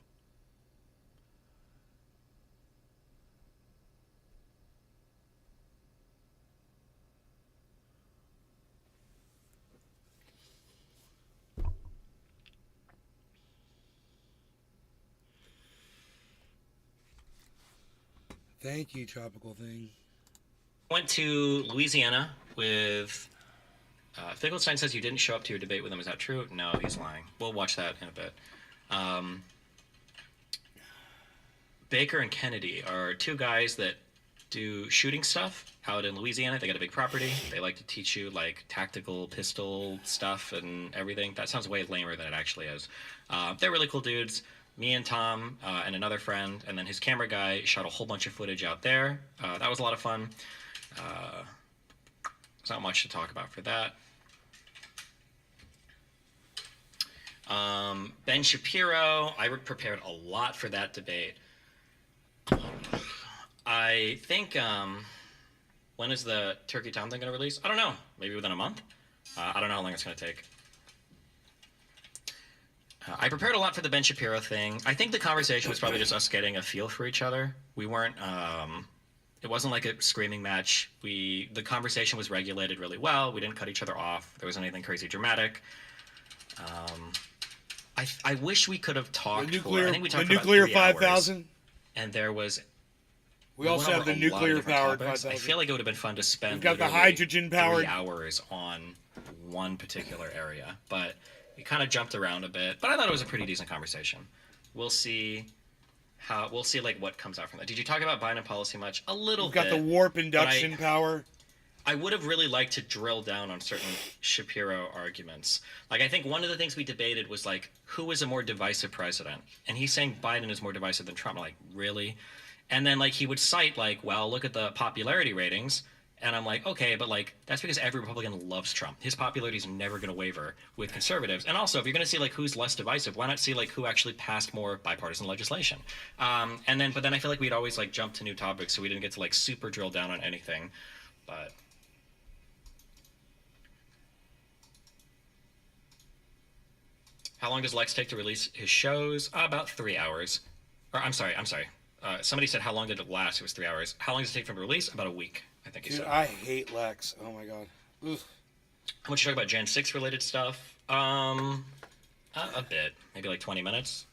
Thank you, tropical thing. Went to Louisiana with. Finkelstein says you didn't show up to your debate with him. Is that true? No, he's lying. We'll watch that in a bit. Baker and Kennedy are two guys that do shooting stuff out in Louisiana. They got a big property. They like to teach you like tactical pistol stuff and everything. That sounds way lamer than it actually is. They're really cool dudes. Me and Tom and another friend, and then his camera guy shot a whole bunch of footage out there. That was a lot of fun. There's not much to talk about for that. Ben Shapiro, I prepared a lot for that debate. I think, when is the Turkey Tom thing going to release? I don't know. Maybe within a month? I don't know how long it's going to take. I prepared a lot for the Ben Shapiro thing. I think the conversation was probably just us getting a feel for each other. We weren't, it wasn't like a screaming match. The conversation was regulated really well. We didn't cut each other off. There wasn't anything crazy dramatic. I wish we could have talked for, I think we talked for about 3 hours. 5000. And there was. We also have the nuclear powered 5000. I feel like it would have been fun to spend. We've got the hydrogen powered 3 hours on one particular area, but we kind of jumped around a bit. But I thought it was a pretty decent conversation. We'll see like what comes out from that. Did you talk about Biden policy much? A little We've bit. got the warp induction power. I would have really liked to drill down on certain Shapiro arguments. Like, I think one of the things we debated was, like, who is a more divisive president? And he's saying Biden is more divisive than Trump. I'm like, really? And then, like, he would cite, like, well, look at the popularity ratings. And I'm like, okay, but, like, that's because every Republican loves Trump. His popularity is never going to waver with conservatives. And also, if you're going to see, like, who's less divisive, why not see, like, who actually passed more bipartisan legislation? But then I feel like we'd always, like, jump to new topics, so we didn't get to, like, super drill down on anything. But... How long does Lex take to release his shows? About 3 hours. Or I'm sorry. Somebody said how long did it last? It was 3 hours. How long does it take from release? About a week, I think he said. I hate Lex. Oh my god. Ugh. How much you talk about Gen 6 related stuff? A bit. Maybe like 20 minutes.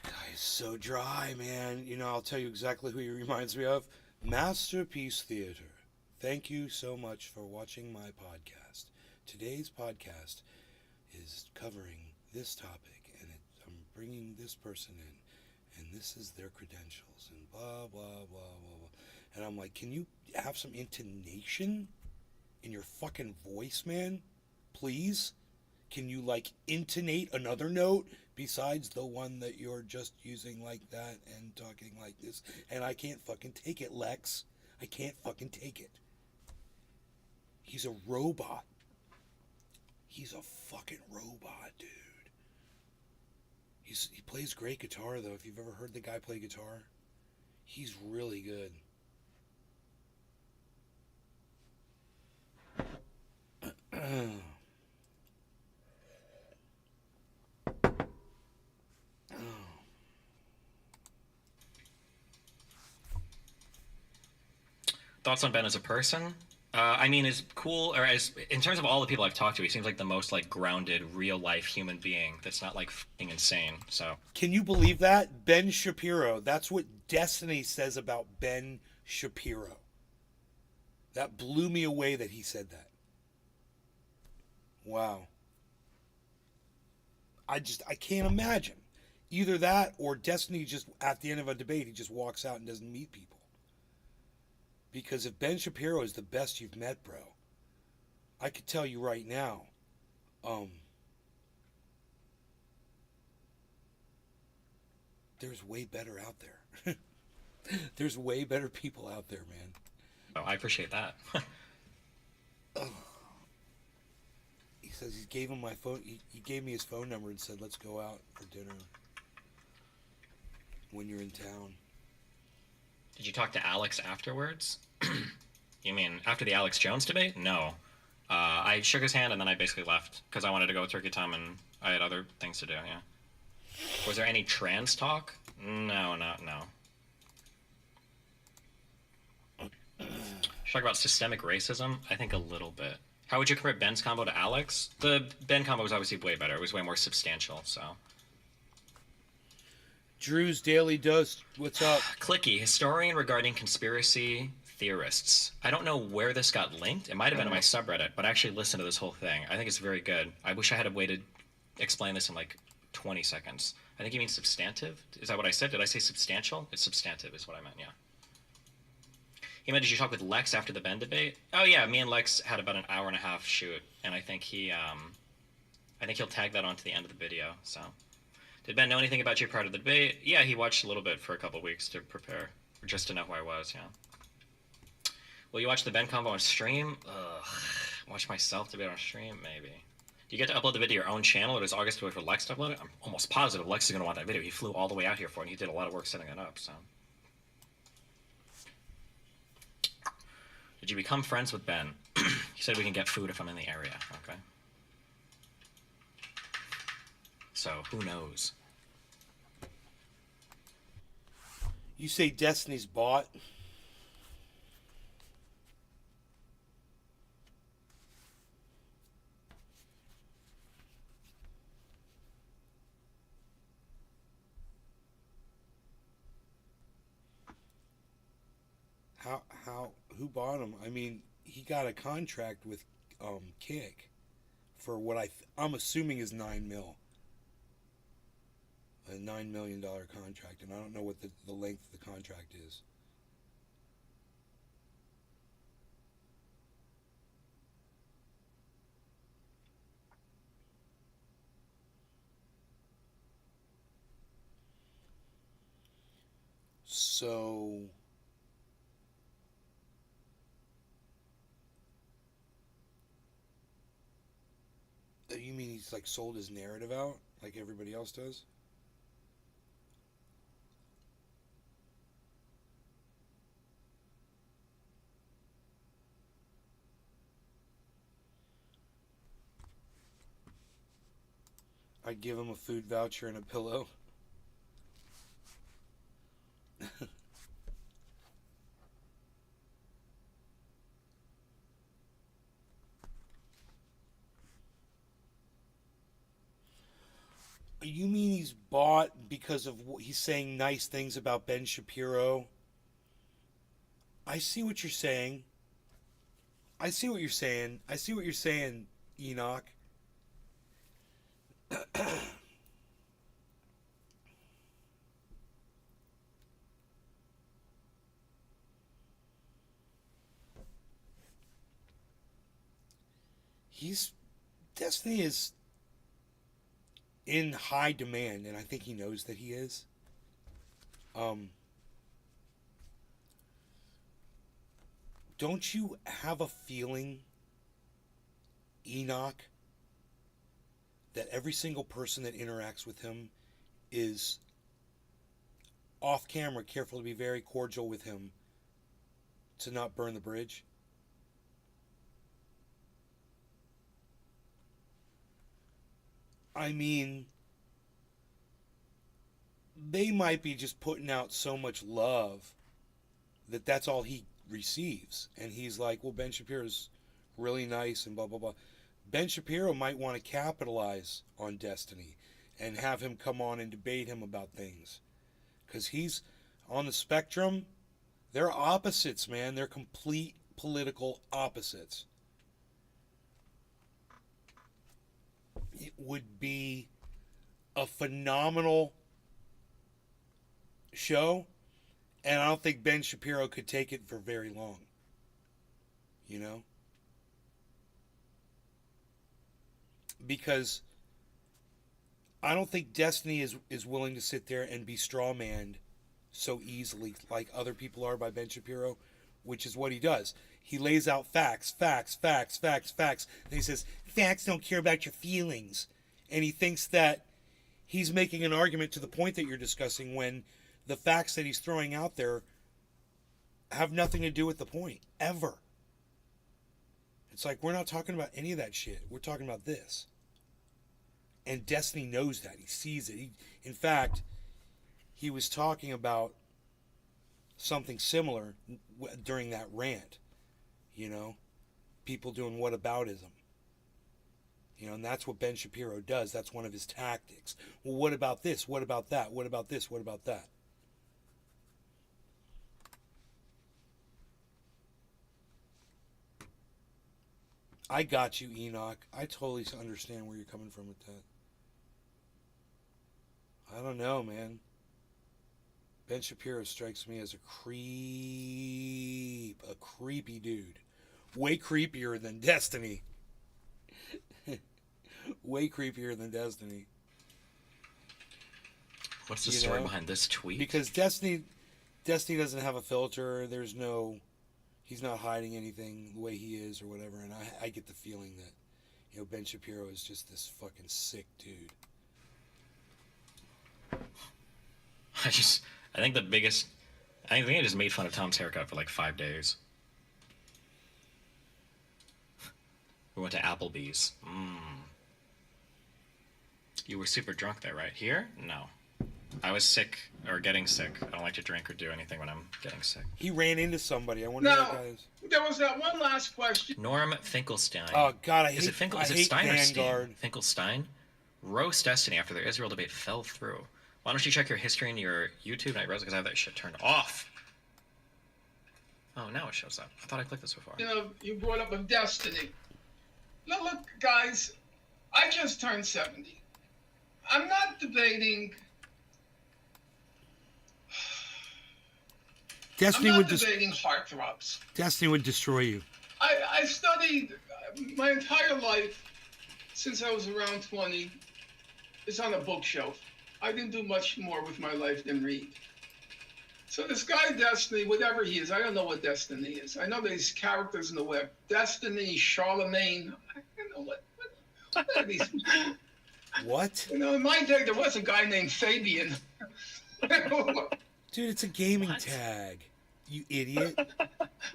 That guy is so dry, man. You know, I'll tell you exactly who he reminds me of. Masterpiece Theater. Thank you so much for watching my podcast. Today's podcast is covering this topic, and I'm bringing this person in, and this is their credentials, and blah, blah, blah, blah, blah. And I'm like, can you have some intonation in your fucking voice, man? Please? Can you, like, intonate another note besides the one that you're just using like that and talking like this? And I can't fucking take it, Lex. I can't fucking take it. He's a robot. He's a fucking robot, dude. He plays great guitar, though. If you've ever heard the guy play guitar, he's really good. Thoughts on Ben as a person? I mean, as cool, or as in terms of all the people I've talked to, he seems like the most like grounded, real life human being that's not like f***ing insane. So can you believe that? Ben Shapiro. That's what Destiny says about Ben Shapiro. That blew me away that he said that. Wow. I can't imagine. Either that or Destiny just at the end of a debate, he just walks out and doesn't meet people. Because if Ben Shapiro is the best you've met, bro, I could tell you right now, there's way better out there. There's way better people out there, man. Oh, I appreciate that. He says he gave him my phone. He gave me his phone number and said, let's go out for dinner when you're in town. Did you talk to Alex afterwards? You mean after the Alex Jones debate? No. I shook his hand and then I basically left because I wanted to go with Turkey Tom and I had other things to do, yeah. Was there any trans talk? No. Talk about systemic racism? I think a little bit. How would you compare Ben's combo to Alex? The Ben combo was obviously way better. It was way more substantial, so. Drew's Daily Dose. What's up? Clicky, historian regarding conspiracy theorists. I don't know where this got linked. It might have been in my subreddit, but I actually listened to this whole thing. I think it's very good. I wish I had a way to explain this in like 20 seconds. I think you mean substantive. Is that what I said? Did I say substantial? It's substantive, is what I meant, yeah. He meant, did you talk with Lex after the Ben debate? Oh, yeah, me and Lex had about an hour and a half shoot, and I think he'll tag that onto the end of the video, so. Did Ben know anything about you prior to the debate? Yeah, he watched a little bit for a couple weeks to prepare, just to know who I was, yeah. Will you watch the Ben convo on stream? Ugh. Watch myself debate on stream? Maybe. Do you get to upload the video to your own channel, or does August wait for Lex to upload it? I'm almost positive Lex is going to want that video. He flew all the way out here for it, and he did a lot of work setting it up, so. Did you become friends with Ben? He said we can get food if I'm in the area, okay? So, who knows? You say Destiny's bought? Who bought him? I mean, he got a contract with Kick for what I'm assuming is $9 million. A $9 million contract, and I don't know what the length of the contract is. So you mean he's like sold his narrative out like everybody else does? I'd give him a food voucher and a pillow. You mean he's bought because of what he's saying nice things about Ben Shapiro? I see what you're saying. I see what you're saying. I see what you're saying, Enoch. He's Destiny is in high demand, and I think he knows that he is. Don't you have a feeling, Enoch, that every single person that interacts with him is off camera careful to be very cordial with him to not burn the bridge? I mean, they might be just putting out so much love that that's all he receives. And he's like, well, Ben Shapiro's really nice and blah, blah, blah. Ben Shapiro might want to capitalize on Destiny and have him come on and debate him about things. Because he's on the spectrum. They're opposites, man. They're complete political opposites. It would be a phenomenal show, and I don't think Ben Shapiro could take it for very long. You know? Because I don't think Destiny is willing to sit there and be strawmanned so easily like other people are by Ben Shapiro, which is what he does. He lays out facts. And he says, facts don't care about your feelings. And he thinks that he's making an argument to the point that you're discussing when the facts that he's throwing out there have nothing to do with the point, ever. It's like, we're not talking about any of that shit. We're talking about this. And Destiny knows that. He sees it. In fact, he was talking about something similar during that rant. You know? People doing whataboutism. And that's what Ben Shapiro does. That's one of his tactics. Well, what about this? What about that? What about this? What about that? I got you, Enoch. I totally understand where you're coming from with that. I don't know, man. Ben Shapiro strikes me as a creepy dude. Way creepier than Destiny. Way creepier than Destiny. What's the story behind this tweet? Because Destiny doesn't have a filter. He's not hiding anything the way he is or whatever. And I get the feeling that, Ben Shapiro is just this fucking sick dude. I think I just made fun of Tom's haircut for like 5 days. We went to Applebee's. You were super drunk there, right? Here? No. I was sick, or getting sick. I don't like to drink or do anything when I'm getting sick. He ran into somebody. I wonder who that guy is. There was that one last question. Norm Finkelstein. Oh, God, I hate Stein Vanguard. Finkelstein? Roast Destiny after their Israel debate fell through. Why don't you check your history in your YouTube night, Rose? Because I have that shit turned off. Oh, now it shows up. I thought I clicked this before. You brought up of Destiny. Look, guys, I just turned 70. I'm not debating. Destiny I'm would not debating heartthrobs. Destiny would destroy you. I studied my entire life since I was around 20. It's on a bookshelf. I didn't do much more with my life than read. So this guy Destiny, whatever he is, I don't know what Destiny is. I know there's characters in the web. Destiny, Charlemagne. I don't know what are these people? What? In my day, there was a guy named Fabian. Dude, it's a gaming tag. You idiot.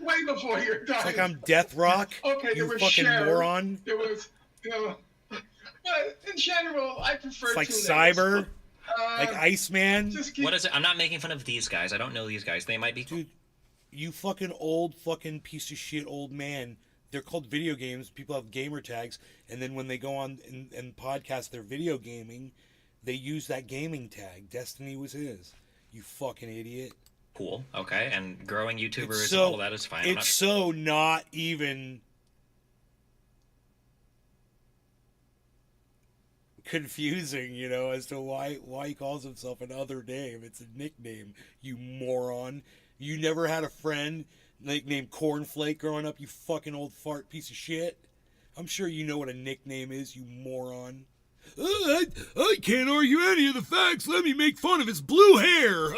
Way before your time. It's like I'm Death Rock. Okay, you there was fucking Cher. moron. There was, but in general, I prefer It's like two names. Cyber, like Iceman. What is it? I'm not making fun of these guys. I don't know these guys. They might be. Dude, you fucking old fucking piece of shit old man. They're called video games. People have gamer tags, and then when they go on and podcast their video gaming, they use that gaming tag. Destiny was his. You fucking idiot. Cool. Okay. And growing YouTubers and all that is fine. It's so not even confusing, as to why he calls himself another name. It's a nickname, you moron. You never had a friend named Cornflake growing up, you fucking old fart piece of shit. I'm sure you know what a nickname is, you moron. I can't argue any of the facts. Let me make fun of his blue hair.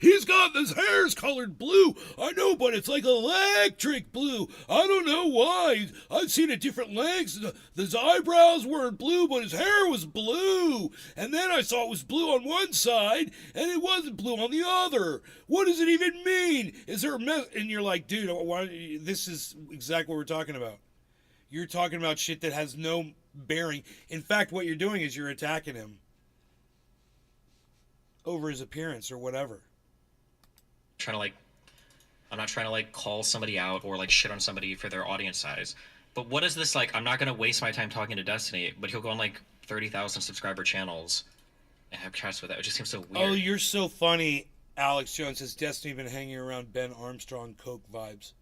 He's got his hair's colored blue. I know, but it's like electric blue. I don't know why. I've seen it different lengths. His eyebrows weren't blue, but his hair was blue. And then I saw it was blue on one side, and it wasn't blue on the other. What does it even mean? Is there a mess? And you're like, dude, this is exactly what we're talking about. You're talking about shit that has no bearing. In fact, what you're doing is you're attacking him over his appearance or whatever. I'm not trying to call somebody out or shit on somebody for their audience size. But what is this I'm not gonna waste my time talking to Destiny, but he'll go on 30,000 subscriber channels and have chats with that. It just seems so weird. Oh, you're so funny. Alex Jones says Destiny been hanging around Ben Armstrong Coke vibes.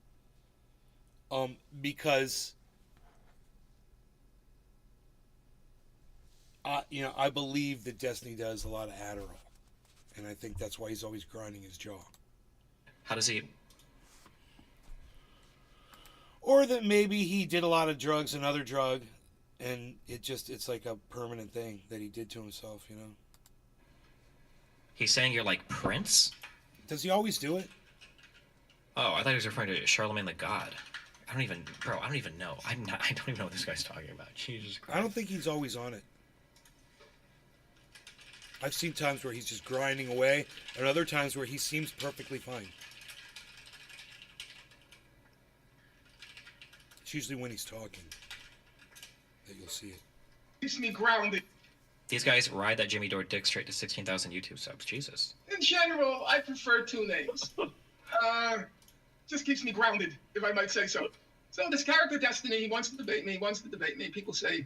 Because I believe that Destiny does a lot of Adderall. And I think that's why he's always grinding his jaw. How does he... Or that maybe he did a lot of drugs, another drug, and it's like a permanent thing that he did to himself, He's saying you're like Prince? Does he always do it? Oh, I thought he was referring to Charlemagne the God. I don't even know. I don't even know what this guy's talking about. Jesus Christ. I don't think he's always on it. I've seen times where he's just grinding away, and other times where he seems perfectly fine. It's usually when he's talking that you'll see it. Keeps me grounded. These guys ride that Jimmy Dore dick straight to 16,000 YouTube subs. Jesus. In general, I prefer two names. Just keeps me grounded, if I might say so. So this character Destiny, he wants to debate me. People say,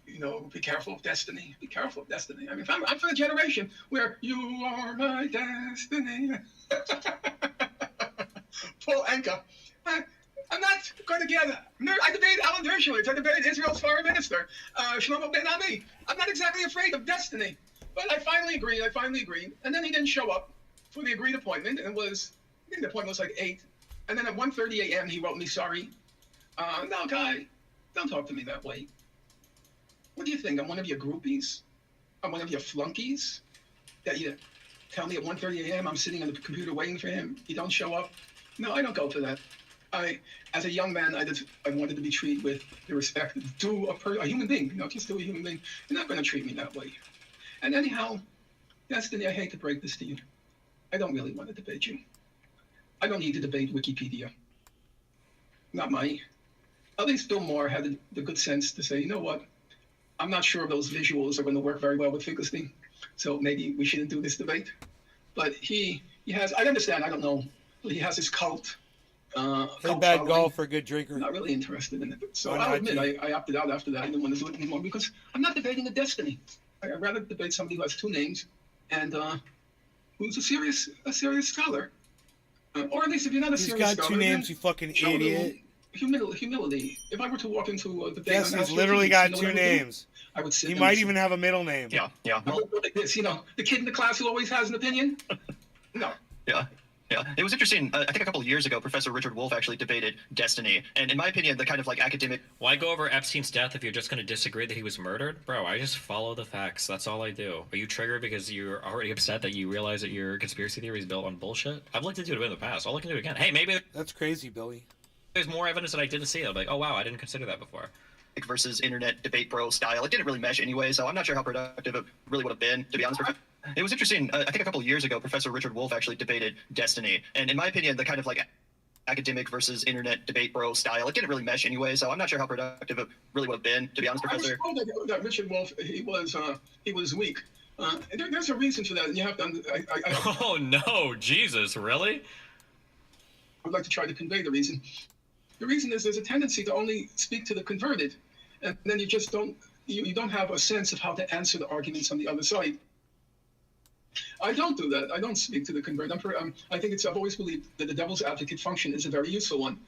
be careful of destiny. Be careful of destiny. I mean, I'm from a generation where you are my destiny. Paul Anka. I'm not going to get. I debated Alan Dershowitz. I debated Israel's foreign minister, Shlomo Ben Ami. I'm not exactly afraid of destiny, but I finally agreed. And then he didn't show up for the agreed appointment, and I think the appointment was like 8. And then at 1:30 a.m. he wrote me, sorry. No, guy, don't talk to me that way. What do you think? I'm one of your groupies? I'm one of your flunkies? That you tell me at 1:30 a.m. I'm sitting on the computer waiting for him. You don't show up? No, I don't go for that. As a young man, I wanted to be treated with the respect due a human being. Just to a human being. You're not going to treat me that way. And anyhow, Destiny, I hate to break this to you. I don't really want to debate you. I don't need to debate Wikipedia. Not my. At least Bill Maher had the good sense to say, you know what? I'm not sure those visuals are going to work very well with Finkelstein, so maybe we shouldn't do this debate. But he has, I understand, I don't know, but he has his cult. Hey, bad golfer, good drinker. I'm not really interested in it. So I'll admit, I opted out after that. I didn't want to do it anymore because I'm not debating a destiny. I'd rather debate somebody who has 2 names and who's a serious scholar. Or at least if you're not a serious scholar. He's got 2 names, you fucking idiot. Humility. If I were to walk into a debate, yes, he's literally got 2 names. I would sit. He might even have a middle name. Yeah. I would go like this, the kid in the class who always has an opinion. No. Yeah. It was interesting. I think a couple of years ago, Professor Richard Wolff actually debated destiny. And in my opinion, the kind of like academic... Why go over Epstein's death if you're just going to disagree that he was murdered? Bro, I just follow the facts. That's all I do. Are you triggered because you're already upset that you realize that your conspiracy theory is built on bullshit? I've looked into it in the past. I'll look into it again. Hey, maybe... That's crazy, Billy. There's more evidence that I didn't see. I'm like, oh, wow, I didn't consider that before. versus internet debate bro style. It didn't really mesh anyway, so I'm not sure how productive it really would have been, to be honest. It was interesting. I think a couple of years ago, Professor Richard Wolff actually debated destiny. And in my opinion, the kind of like academic versus internet debate bro style, it didn't really mesh anyway, so I'm not sure how productive it really would have been, to be honest, Professor. I was told that Richard Wolff, he was weak. There's a reason for that, and you have to... Oh, no, Jesus, really? I'd like to try to convey the reason. The reason is there's a tendency to only speak to the converted, and then you just don't, you don't have a sense of how to answer the arguments on the other side. I don't do that. I don't speak to the converted. I think I've always believed that the devil's advocate function is a very useful one,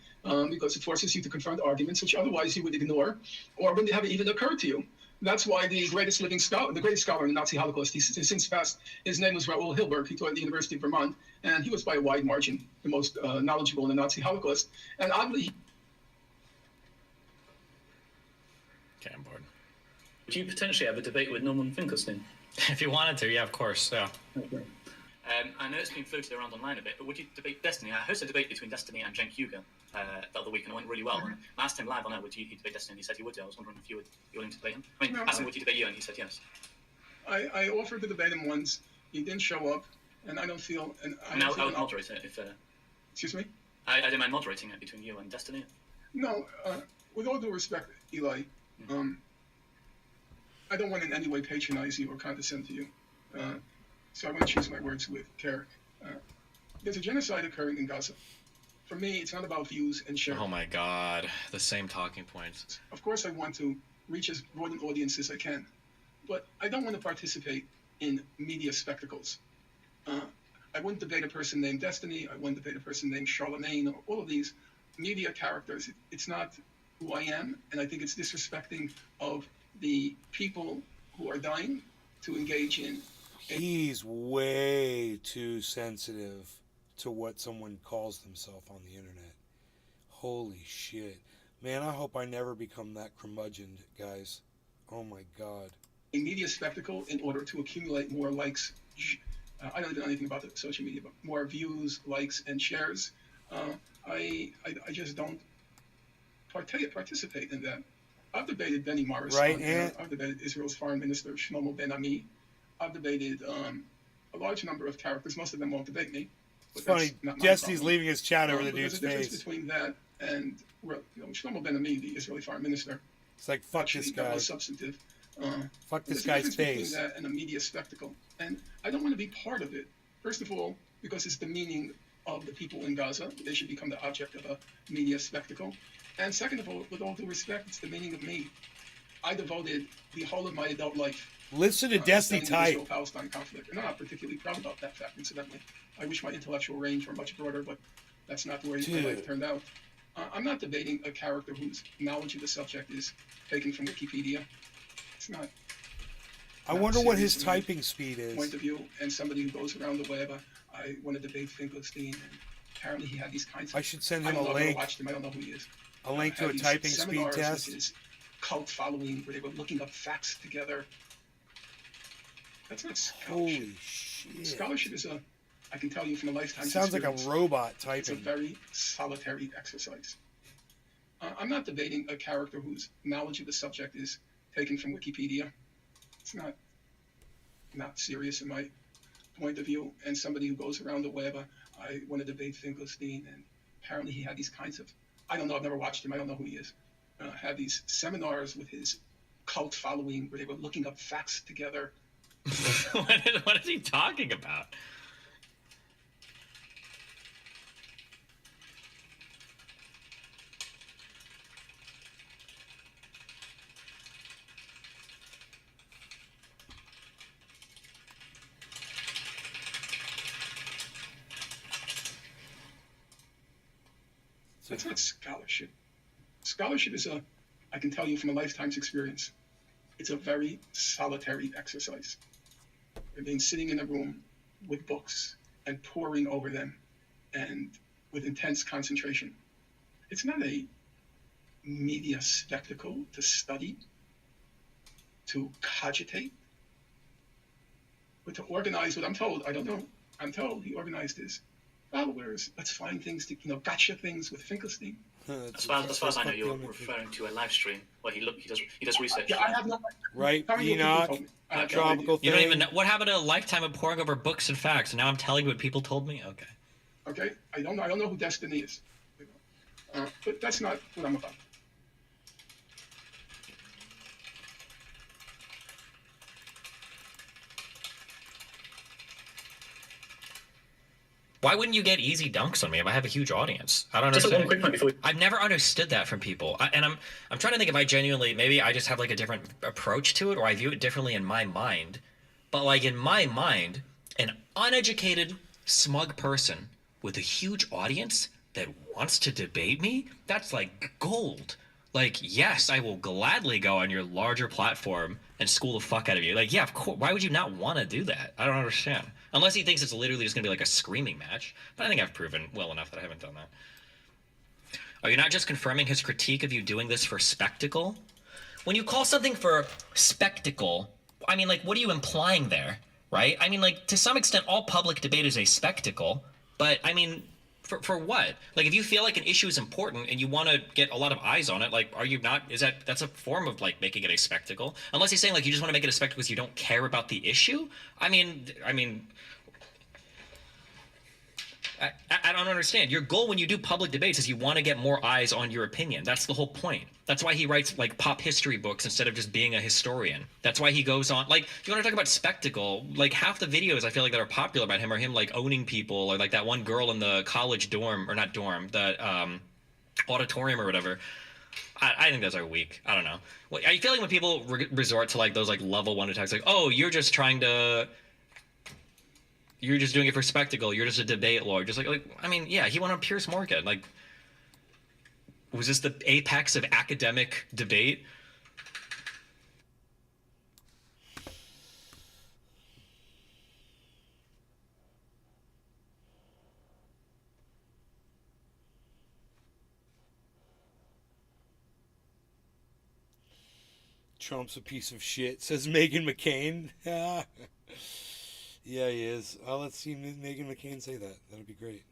because it forces you to confront arguments which otherwise you would ignore, or wouldn't have even occurred to you. That's why the greatest living scholar, the greatest scholar in the Nazi Holocaust, he's since passed, his name was Raoul Hilberg. He taught at the University of Vermont, and he was by a wide margin the most knowledgeable in the Nazi Holocaust. And oddly... Okay, I'm bored. Would you potentially have a debate with Norman Finkelstein? If you wanted to, yeah, of course, yeah. Okay. I know it's been floated around online a bit, but would you debate Destiny? I hosted a debate between Destiny and Cenk Uygur the other week, and it went really well. And I asked him live on air, would you debate Destiny? And he said he would do. I was wondering if you would be willing to debate him. I mean, asked him, would you debate you? And he said yes. I offered to debate him once. He didn't show up, and I don't feel... I would moderate it if... Excuse me? I don't mind moderating it between you and Destiny. No, with all due respect, Eli, I don't want in any way patronize you or condescend to you. So I want to choose my words with care. There's a genocide occurring in Gaza. For me, it's not about views and sharing. Oh my God, the same talking points. Of course, I want to reach as broad an audience as I can, but I don't want to participate in media spectacles. I wouldn't debate a person named Destiny. I wouldn't debate a person named Charlemagne, or all of these media characters. It's not who I am, and I think it's disrespecting of the people who are dying to engage in. He's way too sensitive to what someone calls themselves on the internet. Holy shit. Man, I hope I never become that curmudgeon, guys. Oh my God. A media spectacle in order to accumulate more likes. I don't know anything about the social media, but more views, likes, and shares. I just don't participate in that. I've debated Benny Morris. Right, I've debated Israel's foreign minister, Shlomo Ben Ami. I've debated a large number of characters. Most of them won't debate me. It's funny. Jesse's leaving his chat over the dude's There's a difference face. between that and Shlomo Ben Ami, the Israeli foreign minister. It's like, fuck this guy. Substantive. Fuck this guy's face. There's a difference between that and a media spectacle. And I don't want to be part of it. First of all, because it's demeaning of the people in Gaza. They should become the object of a media spectacle. And second of all, with all due respect, it's demeaning of me. I devoted the whole of my adult life Listen to Destiny studying the type. Israel-Palestine conflict, and I'm not particularly proud about that fact, incidentally. I wish my intellectual range were much broader, but that's not the way my life turned out. I'm not debating a character whose knowledge of the subject is taken from Wikipedia. It's not. I wonder what his typing speed is. Point of view, and somebody who goes around the web. I want to debate Finkelstein, and apparently he had these kinds of. I should send him I don't a know, I've never link. watched him. I don't know who he is. A link to Had a these typing speed seminars with test. his cult following, where they were looking up facts together. That's not scholarship. Holy shit. Scholarship is I can tell you from a lifetime Sounds like a experience, robot it's a typing. very solitary exercise. I'm not debating a character whose knowledge of the subject is taken from Wikipedia. It's not serious in my point of view. And somebody who goes around the web, I want to debate Finkelstein, and apparently he had these kinds of, I don't know, I've never watched him, I don't know who he is, had these seminars with his cult following where they were looking up facts together. What is he talking about? That's not scholarship. Scholarship is I can tell you from a lifetime's experience, it's a very solitary exercise. It means sitting in a room with books and poring over them and with intense concentration. It's not a media spectacle to study, to cogitate, but to organize what I'm told. I don't know. I'm told he organized his followers. Let's find things to, gotcha things with Finkelstein. As far as I know, you're referring to a live stream where he does research. Yeah, I have no. Right, Tell me what people Enoch, told me. I have no tropical idea. You don't thing. even know what happened to a lifetime of poring over books and facts, and now I'm telling you what people told me. Okay. Okay, I don't know who Destiny is, but that's not what I'm about. Why wouldn't you get easy dunks on me if I have a huge audience? I don't Just one understand. quick point before. I've never understood that from people, I'm trying to think if I genuinely, maybe I just have like a different approach to it, or I view it differently in my mind. But like in my mind, an uneducated, smug person with a huge audience that wants to debate me, that's like gold. Like, yes, I will gladly go on your larger platform and school the fuck out of you. Like, yeah, of course. Why would you not want to do that? I don't understand. Unless he thinks it's literally just going to be like a screaming match. But I think I've proven well enough that I haven't done that. Are you not just confirming his critique of you doing this for spectacle? When you call something for spectacle, I mean, like, what are you implying there, right? I mean, like, to some extent, all public debate is a spectacle. But, I mean, for what? Like, if you feel like an issue is important and you want to get a lot of eyes on it, like, are you not, that's a form of, like, making it a spectacle? Unless he's saying, like, you just want to make it a spectacle because you don't care about the issue? I mean, I don't understand. Your goal when you do public debates is you want to get more eyes on your opinion. That's the whole point. That's why he writes like pop history books instead of just being a historian. That's why he goes on, like, if you want to talk about spectacle, like half the videos I feel like that are popular about him are him like owning people, or like that one girl in the college dorm, or not dorm, the auditorium or whatever. I think those are weak. I don't know. I feel like when people resort to like those like level 1 attacks, like, oh, you're just doing it for spectacle. You're just a debate lawyer. Just like I mean, yeah, he went on Piers Morgan. Like, was this the apex of academic debate? Trump's a piece of shit, says Meghan McCain. Yeah, he is. Let's see Meghan McCain say that. That'd be great.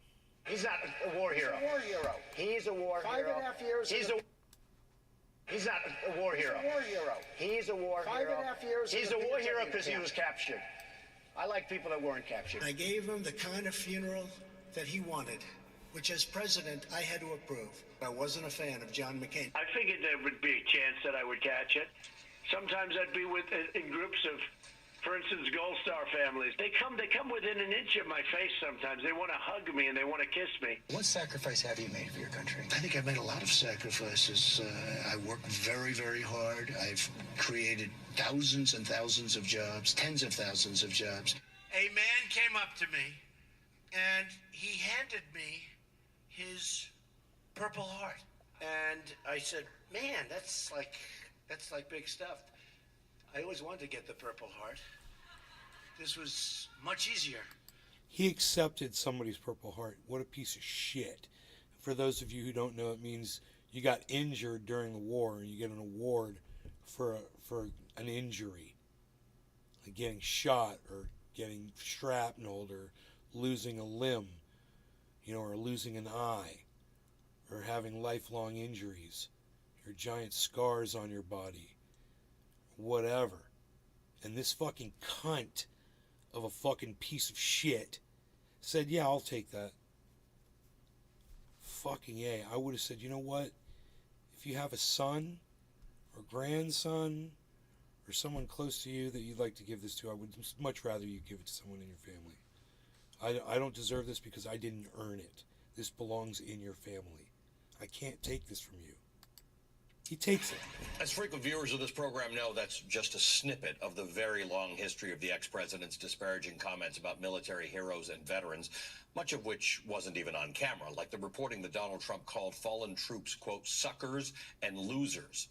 He's not a war hero. He's a war hero. He's a war hero. 5.5 years. He's not a war hero. He's a war hero. He's a war hero. 5.5 years. He's a war hero because he was captured. I like people that weren't captured. I gave him the kind of funeral that he wanted, which as president I had to approve. I wasn't a fan of John McCain. I figured there would be a chance that I would catch it. Sometimes I'd be in groups of For instance, Gold Star families, they come within an inch of my face sometimes. They want to hug me and they want to kiss me. What sacrifice have you made for your country? I think I've made a lot of sacrifices. I work very, very hard. I've created thousands and thousands of jobs, tens of thousands of jobs. A man came up to me and he handed me his Purple Heart. And I said, man, that's like big stuff. I always wanted to get the Purple Heart. This was much easier. He accepted somebody's Purple Heart. What a piece of shit. For those of you who don't know, it means you got injured during the war and you get an award for an injury. Like getting shot or getting shrapneled or losing a limb, or losing an eye or having lifelong injuries or giant scars on your body. Whatever. And this fucking cunt of a fucking piece of shit said, yeah, I'll take that. Fucking A. I would have said, you know what? If you have a son or grandson or someone close to you that you'd like to give this to, I would much rather you give it to someone in your family. I don't deserve this because I didn't earn it. This belongs in your family. I can't take this from you. He takes it. As frequent viewers of this program know, that's just a snippet of the very long history of the ex-president's disparaging comments about military heroes and veterans, much of which wasn't even on camera, like the reporting that Donald Trump called fallen troops, quote, suckers and losers,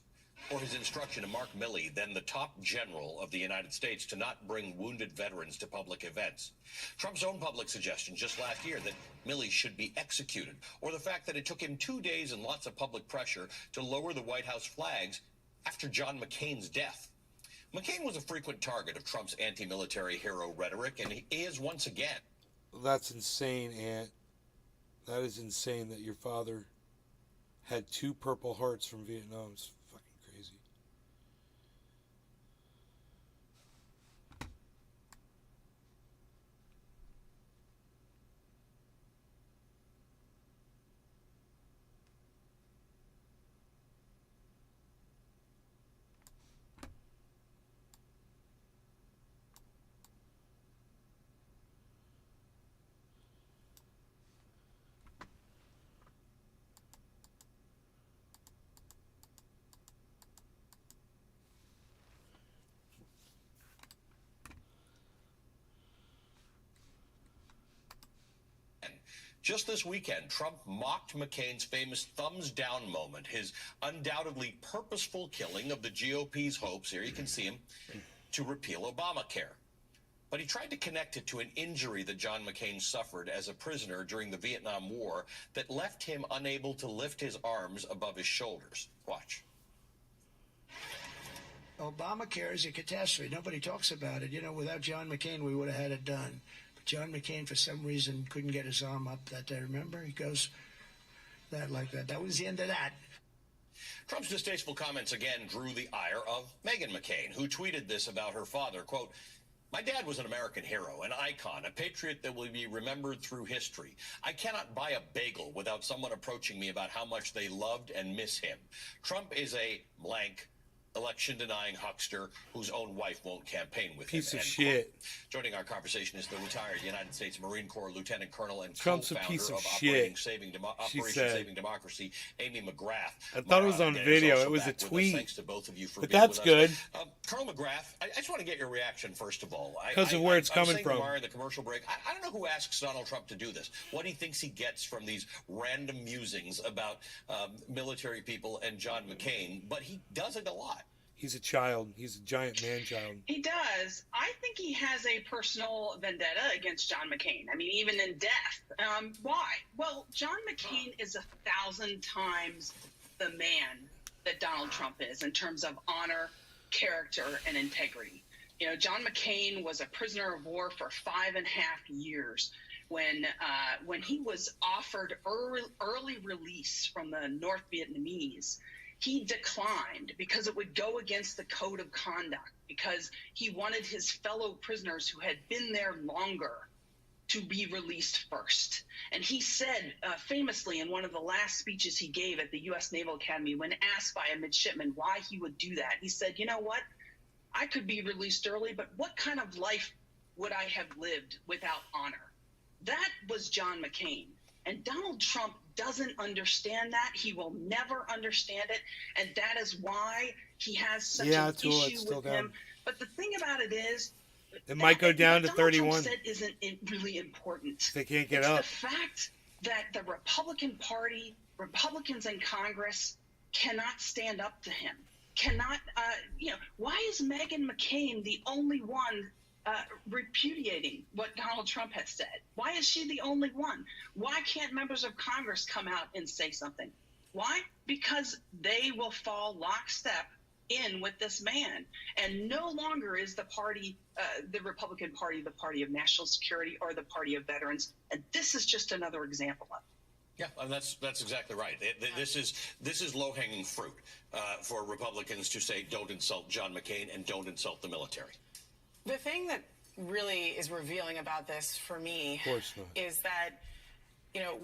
or his instruction to Mark Milley, then the top general of the United States, to not bring wounded veterans to public events. Trump's own public suggestion just last year that Milley should be executed, or the fact that it took him 2 days and lots of public pressure to lower the White House flags after John McCain's death. McCain was a frequent target of Trump's anti-military hero rhetoric, and he is once again. That's insane, Aunt. That is insane that your father had 2 Purple Hearts from Vietnam. It's fucking crazy. Just this weekend, Trump mocked McCain's famous thumbs down moment, his undoubtedly purposeful killing of the GOP's hopes, here you can see him, to repeal Obamacare. But he tried to connect it to an injury that John McCain suffered as a prisoner during the Vietnam War that left him unable to lift his arms above his shoulders. Watch. Obamacare is a catastrophe. Nobody talks about it. Without John McCain, we would have had it done. John McCain, for some reason, couldn't get his arm up that day. Remember? He goes like that. That was the end of that. Trump's distasteful comments again drew the ire of Meghan McCain, who tweeted this about her father, quote, "My dad was an American hero, an icon, a patriot that will be remembered through history. I cannot buy a bagel without someone approaching me about how much they loved and miss him. Trump is a blank election-denying huckster whose own wife won't campaign with him." Piece of shit. Joining our conversation is the retired United States Marine Corps Lieutenant Colonel and Trump's a co-founder piece of of shit, Operation Saving Democracy, Amy McGrath. I thought it was on video. It was a tweet. Thanks to both of you for but being that's with good. us. Colonel McGrath, I just want to get your reaction, first of all. Because of where it's coming from. During the commercial break, I don't know who asks Donald Trump to do this, what he thinks he gets from these random musings about military people and John McCain, but he does it a lot. He's a child. He's a giant man-child. He does. I think he has a personal vendetta against John McCain. I mean, even in death. Why? Well, John McCain is 1,000 times the man that Donald Trump is in terms of honor, character, and integrity. John McCain was a prisoner of war for 5.5 years when he was offered early release from the North Vietnamese. He declined because it would go against the code of conduct, because he wanted his fellow prisoners who had been there longer to be released first. And he said famously in one of the last speeches he gave at the U.S. Naval Academy, when asked by a midshipman why he would do that, he said, "You know what? I could be released early, but what kind of life would I have lived without honor? That was John McCain. And Donald Trump doesn't understand that. He will never understand it. And that is why he has such an issue with him. But the thing about it is, it might go down to 31. What Donald Trump said isn't really important. They can't get it's up. The fact that the Republican Party, Republicans in Congress cannot stand up to him. Cannot, why is Meghan McCain the only one repudiating what Donald Trump has said? Why is she the only one? Why can't members of Congress come out and say something? Why? Because they will fall lockstep in with this man. And no longer is the party, the Republican Party, the party of national security or the party of veterans. And this is just another example of it. Yeah, and that's exactly right. This is low-hanging fruit for Republicans to say, don't insult John McCain and don't insult the military. The thing that really is revealing about this for me is that,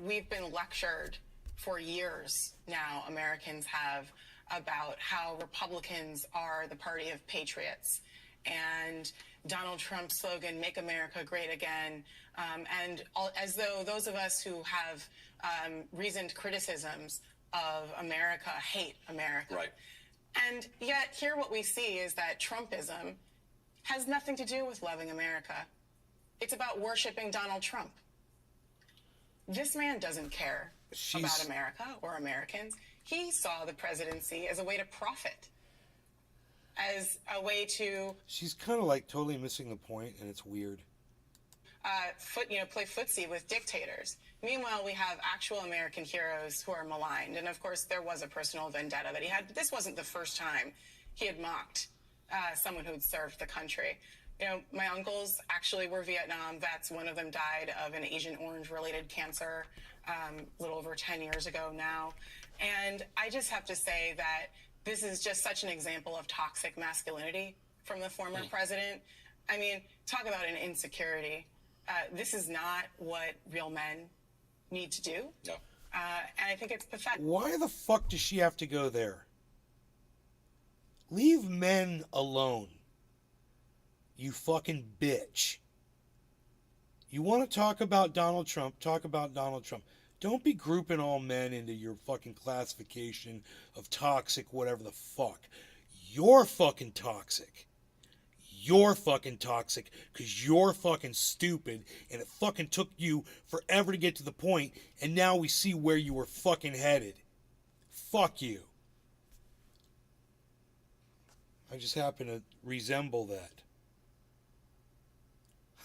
we've been lectured for years now, Americans have, about how Republicans are the party of patriots. And Donald Trump's slogan, "Make America Great Again," as though those of us who have reasoned criticisms of America hate America. Right. And yet here what we see is that Trumpism has nothing to do with loving America. It's about worshiping Donald Trump. This man doesn't care about America or Americans. He saw the presidency as a way to profit, as a way to... She's kind of like totally missing the point, and it's weird. Play footsie with dictators. Meanwhile, we have actual American heroes who are maligned. And of course, there was a personal vendetta that he had. But this wasn't the first time he had mocked someone who had served the country. My uncles actually were Vietnam vets. One of them died of an Agent Orange-related cancer a little over 10 years ago now. And I just have to say that this is just such an example of toxic masculinity from the former president. I mean, talk about an insecurity. This is not what real men need to do. No. And I think it's pathetic. Why the fuck does she have to go there? Leave men alone. You fucking bitch. You want to talk about Donald Trump, talk about Donald Trump. Don't be grouping all men into your fucking classification of toxic, whatever the fuck. You're fucking toxic. You're fucking toxic because you're fucking stupid and it fucking took you forever to get to the point and now we see where you were fucking headed. Fuck you. I just happen to resemble that.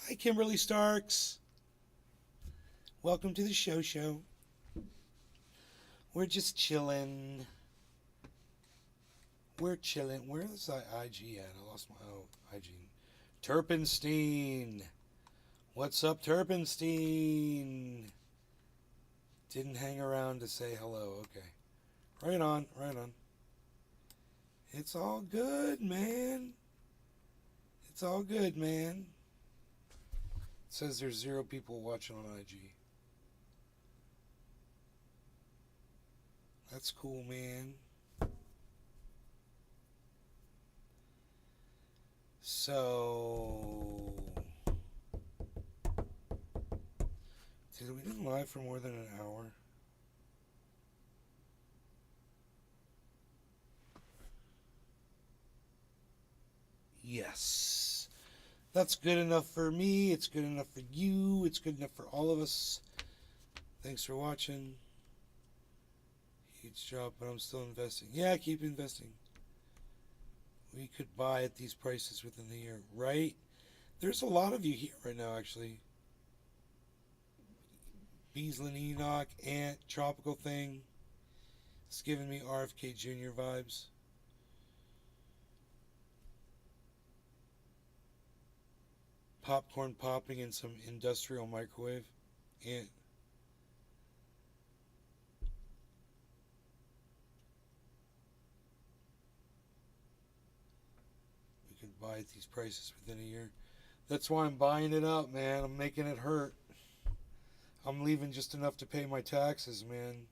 Hi, Kimberly Starks. Welcome to the show. We're just chilling. We're chilling. Where's IG at? I lost my IG. Turpenstein. What's up, Turpenstein? Didn't hang around to say hello. Okay. Right on. It's all good, man. It's all good, man. It says there's 0 people watching on IG. That's cool, man. So, did we been live for more than an hour? Yes. That's good enough for me. It's good enough for you. It's good enough for all of us. Thanks for watching. Huge drop, but I'm still investing. Yeah, keep investing. We could buy at these prices within the year, right? There's a lot of you here right now, actually. Beaslin Enoch, Ant, Tropical Thing. It's giving me RFK Jr. vibes. Popcorn popping in some industrial microwave. Ant. Buy at these prices within a year. That's why I'm buying it up, man. I'm making it hurt. I'm leaving just enough to pay my taxes, man.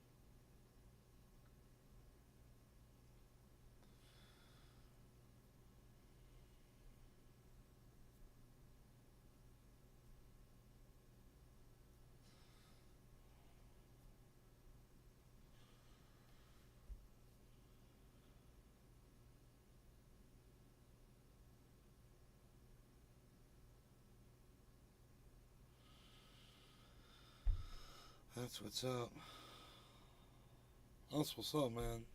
That's what's up. That's what's up, man.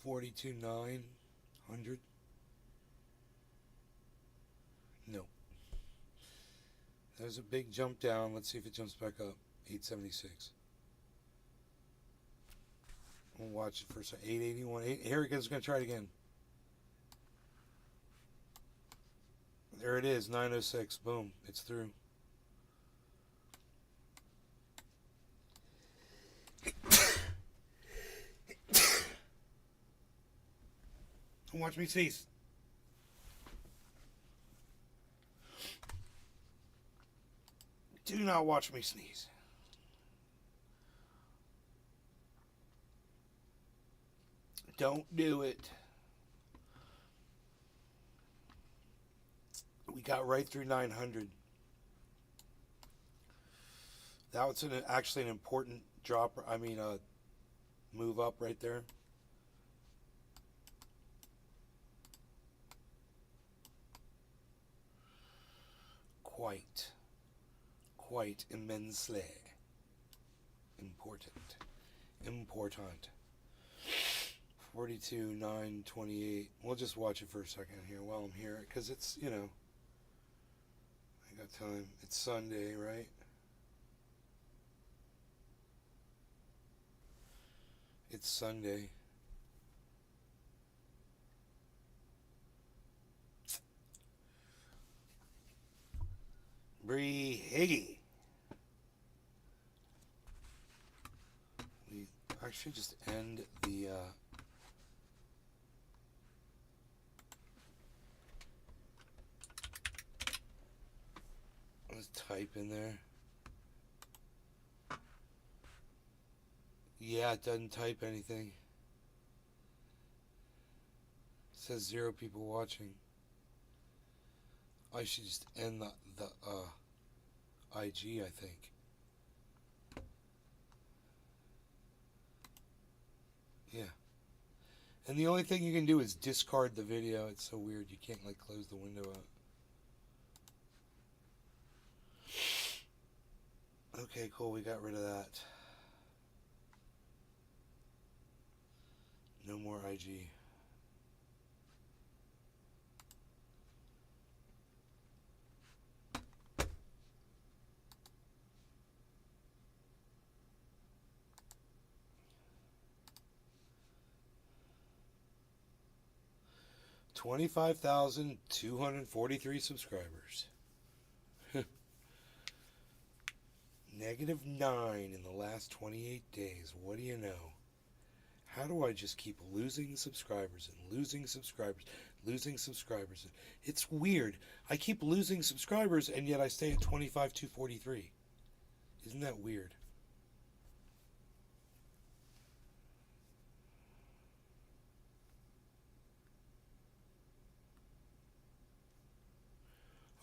$42,900. No. There's a big jump down. Let's see if it jumps back up. 876. We'll watch it for a second. 881. Here it goes. Going to try it again. There it is. 906. Boom. It's through. Watch me sneeze. Do not watch me sneeze. Don't do it. We got right through 900. That was actually an important drop. I mean, move up right there. Quite immensely important. 42,928. We'll just watch it for a second here while I'm here, because it's, you know, I got time. It's Sunday, right? It's Sunday. Bree Higgy. I should just end the let's type in there. Yeah, it doesn't type anything. It says 0 people watching. I should just end the IG, I think. Yeah. And the only thing you can do is discard the video. It's so weird. You can't, like, close the window out. Okay, cool. We got rid of that. No more IG. $25,243 subscribers. -9 in the last 28 days. What do you know? How do I just keep losing subscribers and losing subscribers, losing subscribers? It's weird. I keep losing subscribers and yet I stay at 25,243. Isn't that weird?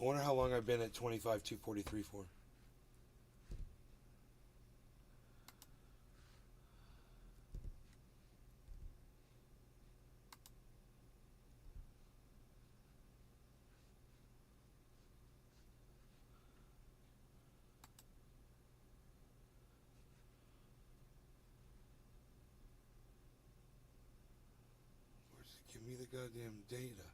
I wonder how long I've been at 25,243 for. Where's it? Give me the goddamn data.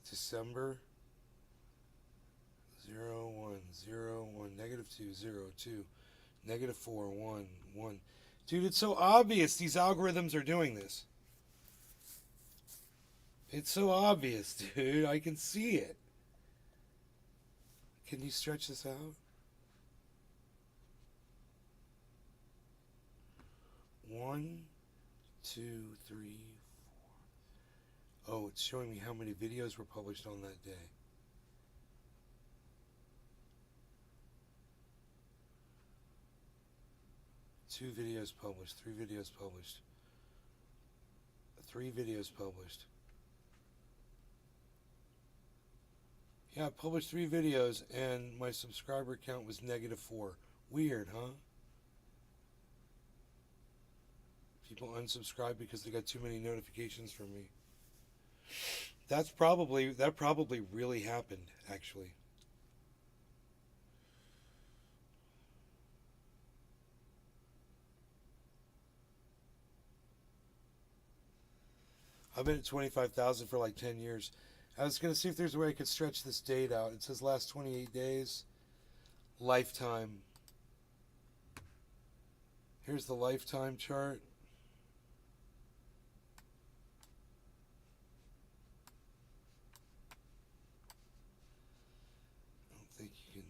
December 0101 -202 -411. Dude, it's so obvious these algorithms are doing this. It's so obvious, dude. I can see it. Can you stretch this out? 1, 2, 3, 4. Oh, it's showing me how many videos were published on that day. Two videos published, 3 videos published, 3 videos published. Yeah, I published 3 videos and my subscriber count was -4. Weird, huh? People unsubscribe because they got too many notifications from me. That probably really happened, actually. I've been at 25,000 for like 10 years. I was going to see if there's a way I could stretch this date out. It says last 28 days. Lifetime. Here's the lifetime chart. I don't think you can...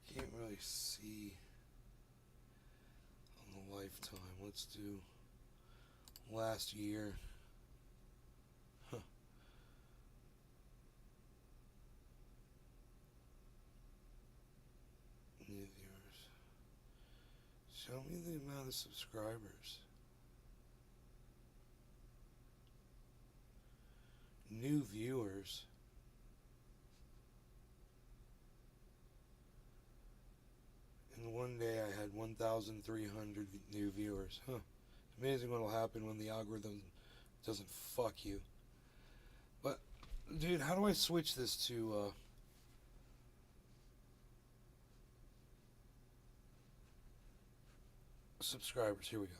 You can't really see on the lifetime. Let's do last year. Huh. New viewers. Show me the amount of subscribers. New viewers. In one day I had 1,300 new viewers. Huh. It's amazing what will happen when the algorithm doesn't fuck you. But, dude, how do I switch this to, subscribers? Here we go.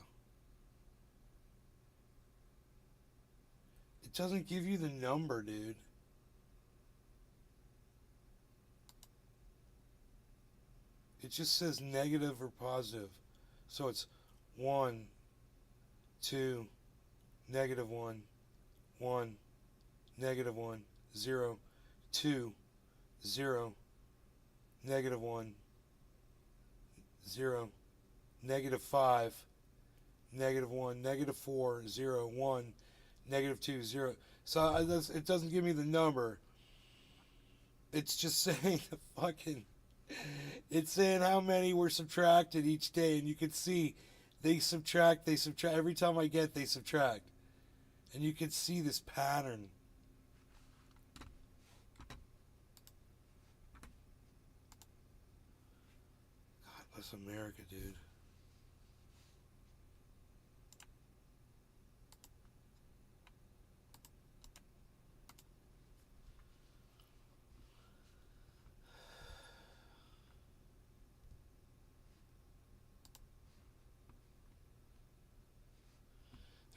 It doesn't give you the number, dude. It just says negative or positive. So it's 1, 2, -1, 1, -1, 0, 2, 0, -1, 0, -5, -1, -4, 0, 1, -2, 0. So it doesn't give me the number. It's just saying the fucking... It's saying how many were subtracted each day, and you can see they subtract. Every time I get, they subtract. And you can see this pattern. God bless America, dude.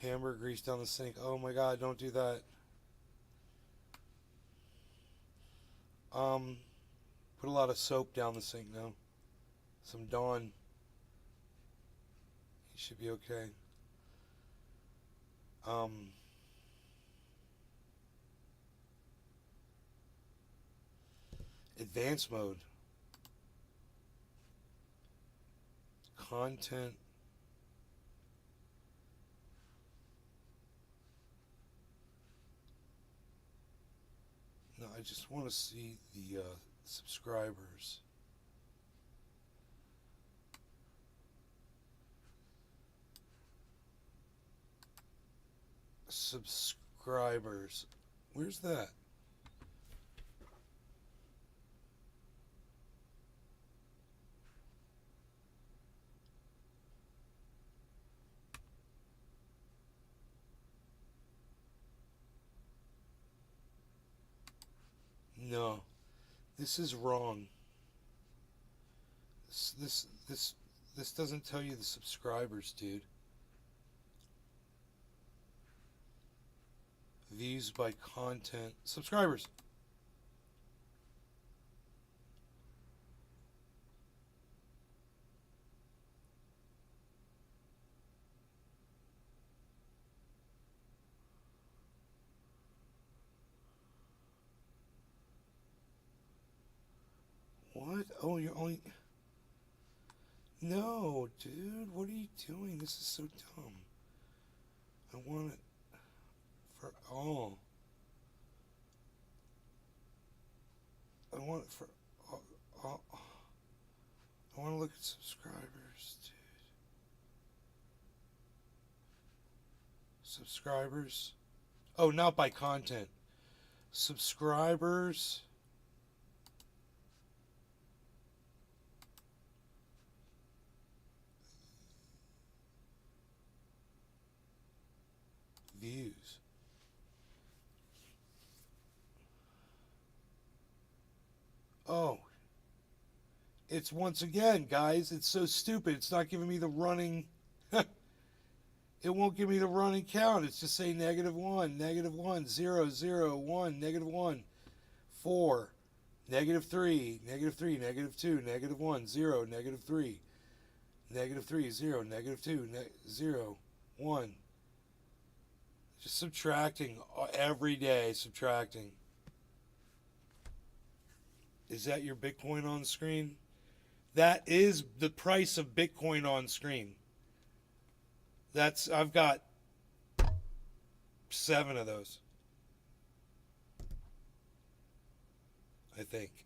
Hamburger grease down the sink. Oh my God, don't do that. Put a lot of soap down the sink now. Some Dawn. You should be okay. Advanced mode. Content. No, I just want to see the subscribers. Subscribers. Where's that? No, this is wrong. This doesn't tell you the subscribers, dude. Views by content. Subscribers. What? Oh, you're only... No, dude, what are you doing? This is so dumb. I want it for all. I want it for all. I want to look at subscribers, dude. Subscribers. Oh, not by content. Subscribers. Views. Oh. It's once again, guys, it's so stupid. It's not giving me the running. It won't give me the running count. It's just saying -1, -1, 0, 0, 1, -1, 4, -3, -3, -2, -1, 0, -3, -3, 0, -2, 0, 1. Just subtracting every day, subtracting. Is that your Bitcoin on screen? That is the price of Bitcoin on screen. I've got 7 of those. I think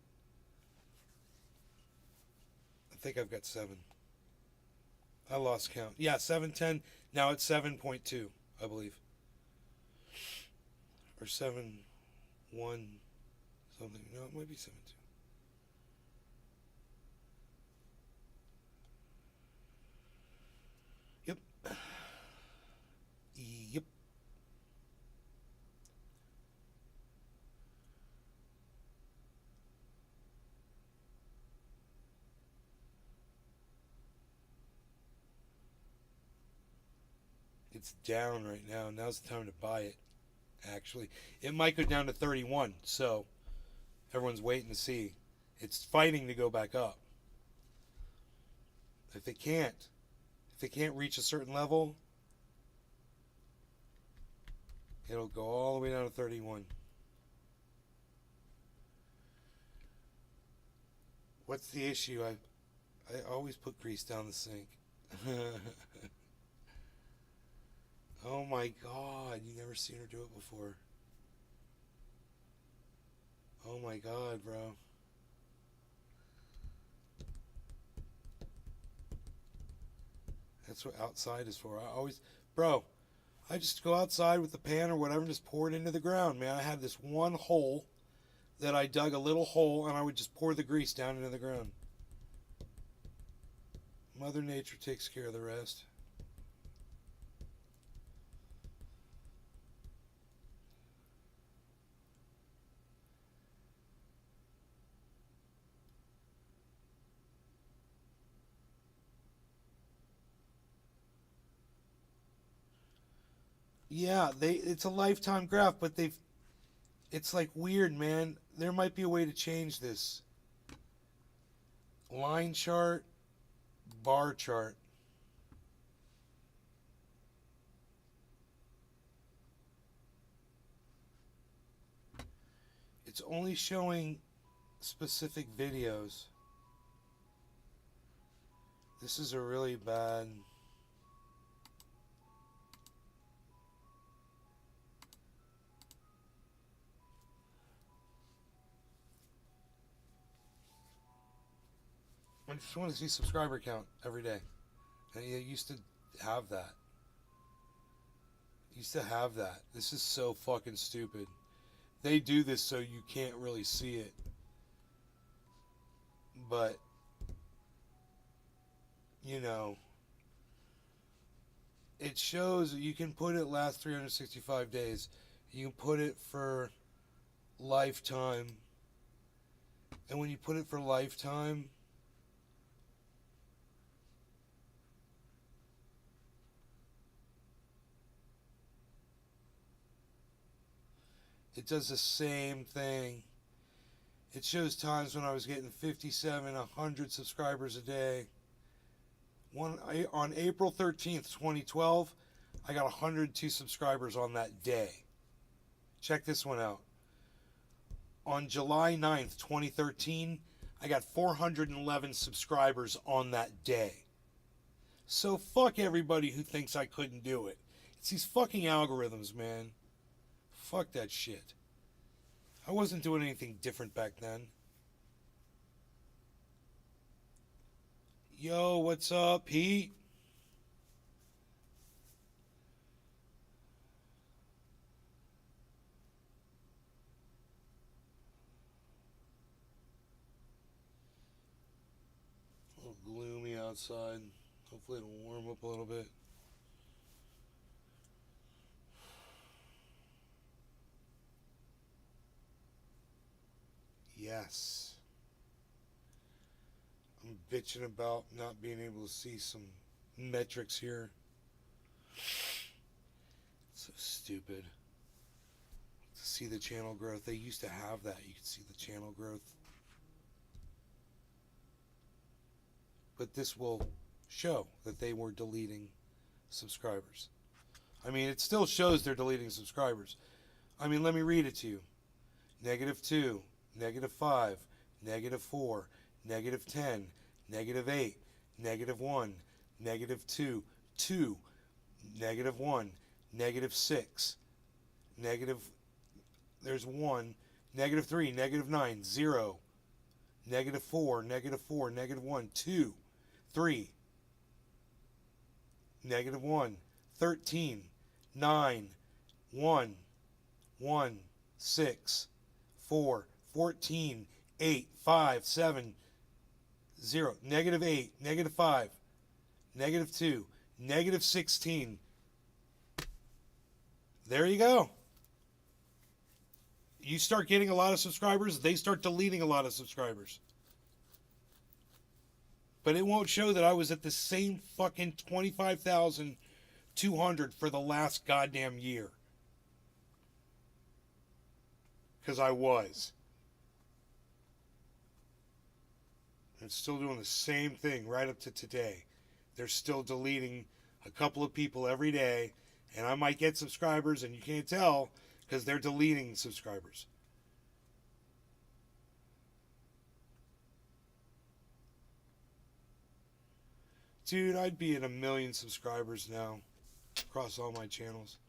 I've got 7. I lost count. Yeah, 710. Now it's 7.2, I believe. Or 7.1 something. No, it might be 7.2. Yep. Yep. It's down right now. Now's the time to buy it, actually. It might go down to 31, so everyone's waiting to see. It's fighting to go back up. If they can't reach a certain level, it'll go all the way down to 31. What's the issue? I always put grease down the sink. Oh my God, you never seen her do it before. Oh my God, bro. That's what outside is for. I just go outside with the pan or whatever and just pour it into the ground, man. I had this one hole that I dug a little hole and I would just pour the grease down into the ground. Mother Nature takes care of the rest. Yeah, it's a lifetime graph, but it's like weird, man. There might be a way to change this. Line chart, bar chart. It's only showing specific videos. This is a really bad... I just want to see subscriber count every day. And you used to have that. This is so fucking stupid. They do this so you can't really see it. But, you know, it shows you can put it last 365 days. You can put it for lifetime. And when you put it for lifetime, it does the same thing. It shows times when I was getting 57, 100 subscribers a day. On April 13th, 2012, I got 102 subscribers on that day. Check this one out. On July 9th, 2013, I got 411 subscribers on that day. So fuck everybody who thinks I couldn't do it. It's these fucking algorithms, man. Fuck that shit. I wasn't doing anything different back then. Yo, what's up, Pete? A little gloomy outside. Hopefully it'll warm up a little bit. Yes. I'm bitching about not being able to see some metrics here. So stupid. To see the channel growth. They used to have that. You could see the channel growth. But this will show that they were deleting subscribers. I mean, it still shows they're deleting subscribers. I mean, let me read it to you. -2, -5, -4, -10, -8, -1, -2, 2, -1, -6, there's 1, -3, -9, 0, -4, -4, -1, 2, 3, -1, 13, 9, 1, 1, 6, 4, 14, 8, 5, 7, 0, -8, -5, -2, -16. There you go. You start getting a lot of subscribers, they start deleting a lot of subscribers. But it won't show that I was at the same fucking 25,200 for the last goddamn year. Because I was. It's still doing the same thing right up to today. They're still deleting a couple of people every day, and I might get subscribers, and you can't tell because they're deleting subscribers. Dude, I'd be at 1 million subscribers now across all my channels.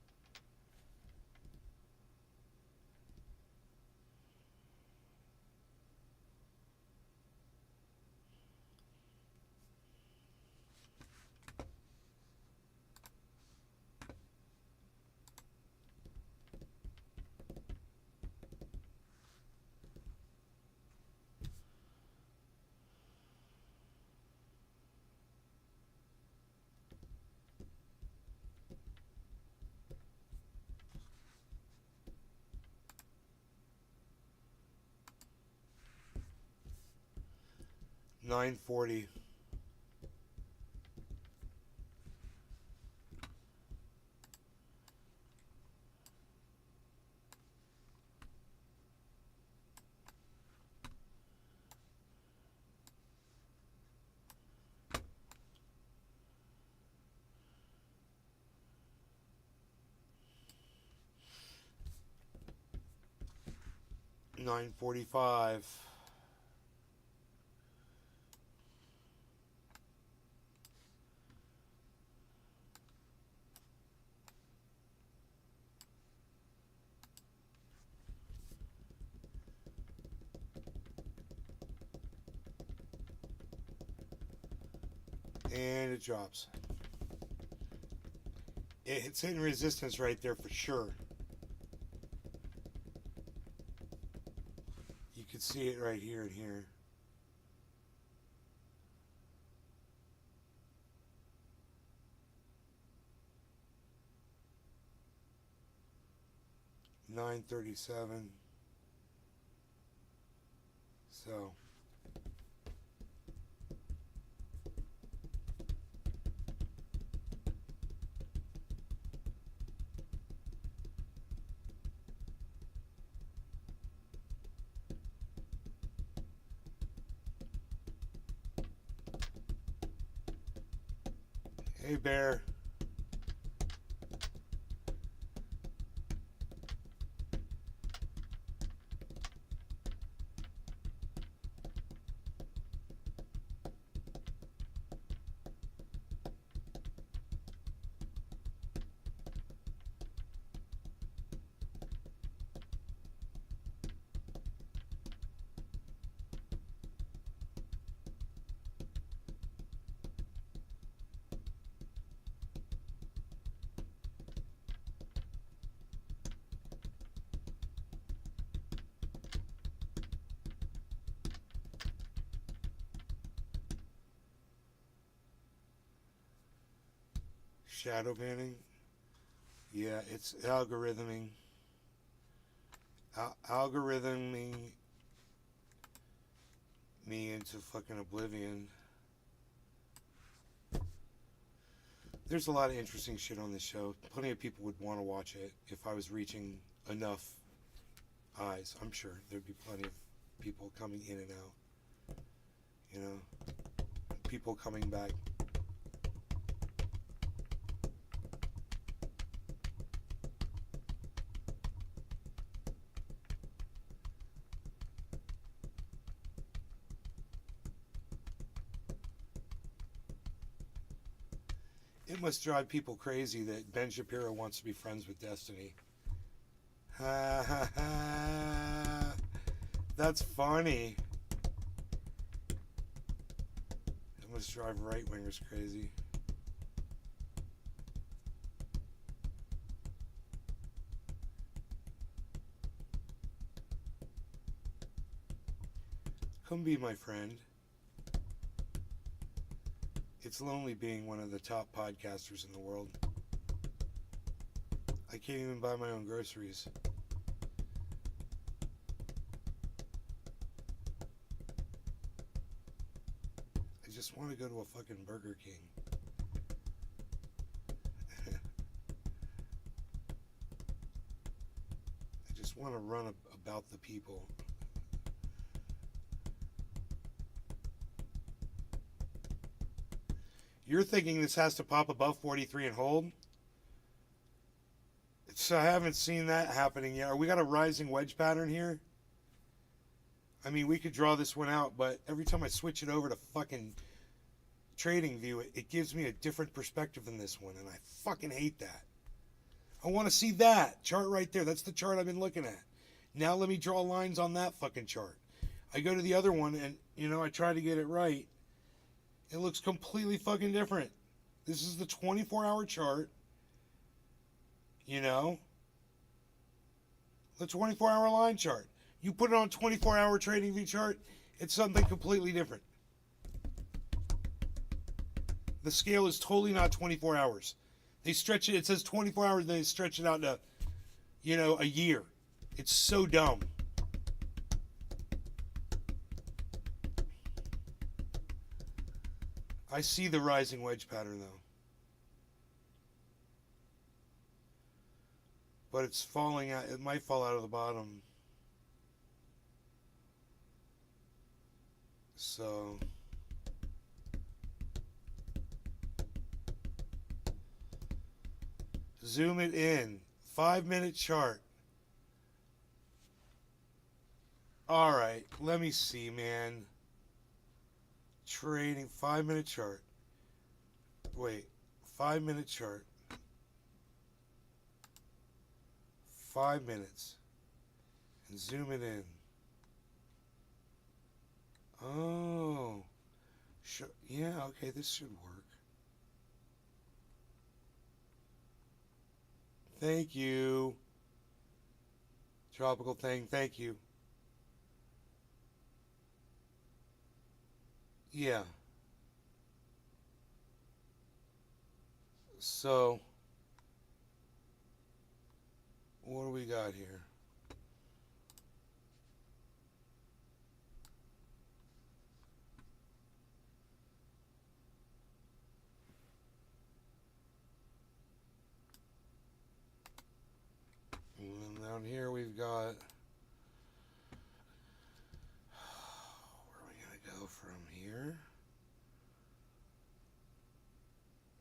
$9.40. $9.45. And it drops. It's hitting resistance right there for sure. You can see it right here and here. $9.37. So hey Bear. Shadow banning. Yeah, it's algorithming. Algorithming me into fucking oblivion. There's a lot of interesting shit on this show. Plenty of people would want to watch it if I was reaching enough eyes. I'm sure there'd be plenty of people coming in and out. You know, people coming back. It must drive people crazy that Ben Shapiro wants to be friends with Destiny. Ha ha ha. That's funny. It must drive right-wingers crazy. Come be my friend. It's lonely being one of the top podcasters in the world. I can't even buy my own groceries. I just want to go to a fucking Burger King. I just want to run about the people. You're thinking this has to pop above 43 and hold? So I haven't seen that happening yet. Are we got a rising wedge pattern here? I mean, we could draw this one out, but every time I switch it over to fucking trading view, it gives me a different perspective than this one, and I fucking hate that. I want to see that chart right there. That's the chart I've been looking at. Now let me draw lines on that fucking chart. I go to the other one, and, you know, I try to get it right. It looks completely fucking different. This is the 24-hour chart. You know? The 24-hour line chart. You put it on a 24-hour trading view chart, it's something completely different. The scale is totally not 24 hours. They stretch it. It says 24 hours, they stretch it out to, you know, a year. It's so dumb. I see the rising wedge pattern, though. But it's falling out. It might fall out of the bottom. So... zoom it in. 5-minute chart. Alright, let me see, man. Trading 5-minute chart. Wait, 5-minute chart. 5 minutes. And zoom it in. Oh. Yeah, okay, this should work. Thank you. Tropical thing, thank you. Yeah. So, what do we got here? And down here we've got... where are we going to go from here?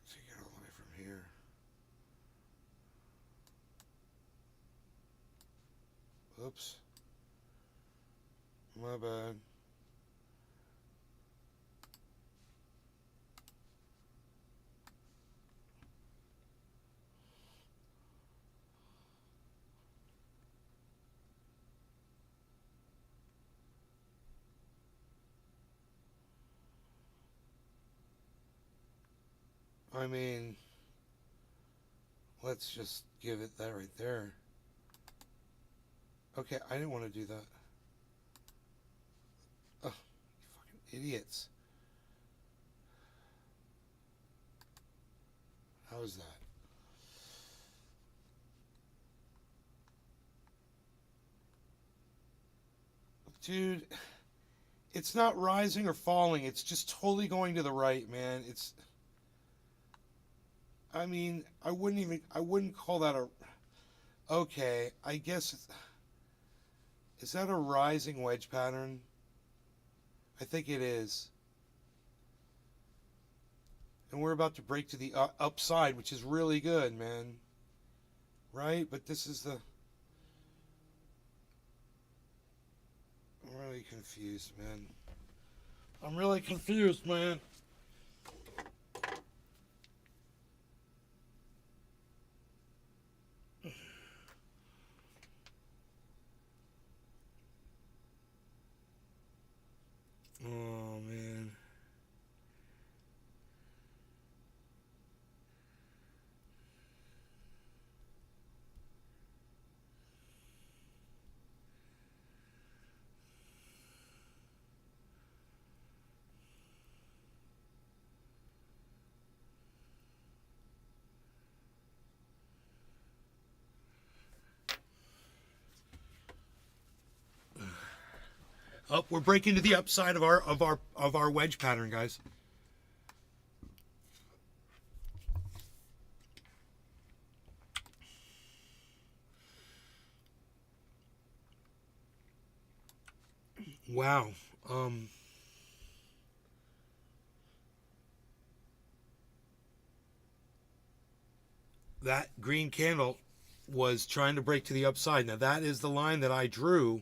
So you get all the way from here. Oops. My bad. I mean, let's just give it that right there. Okay, I didn't want to do that. Oh, you fucking idiots. How is that? Dude, it's not rising or falling. It's just totally going to the right, man. It's, I mean, I wouldn't call that a, okay, I guess, is that a rising wedge pattern? I think it is. And we're about to break to the upside, which is really good, man. Right? But this is the... I'm really confused, man. I'm really confused, man. Oh, man. Oh, we're breaking to the upside of our wedge pattern, guys. Wow. That green candle was trying to break to the upside. Now that is the line that I drew.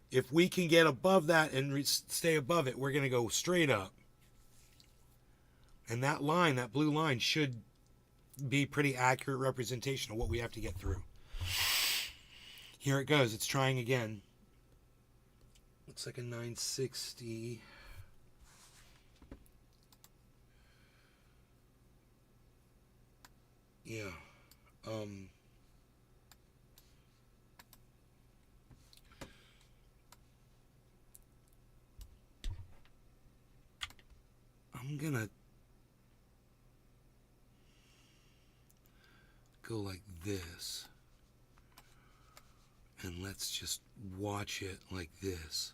If we can get above that and stay above it, we're going to go straight up. And that line, that blue line, should be pretty accurate representation of what we have to get through. Here it goes. It's trying again. Looks like a 960. Yeah. I'm gonna go like this, and let's just watch it like this.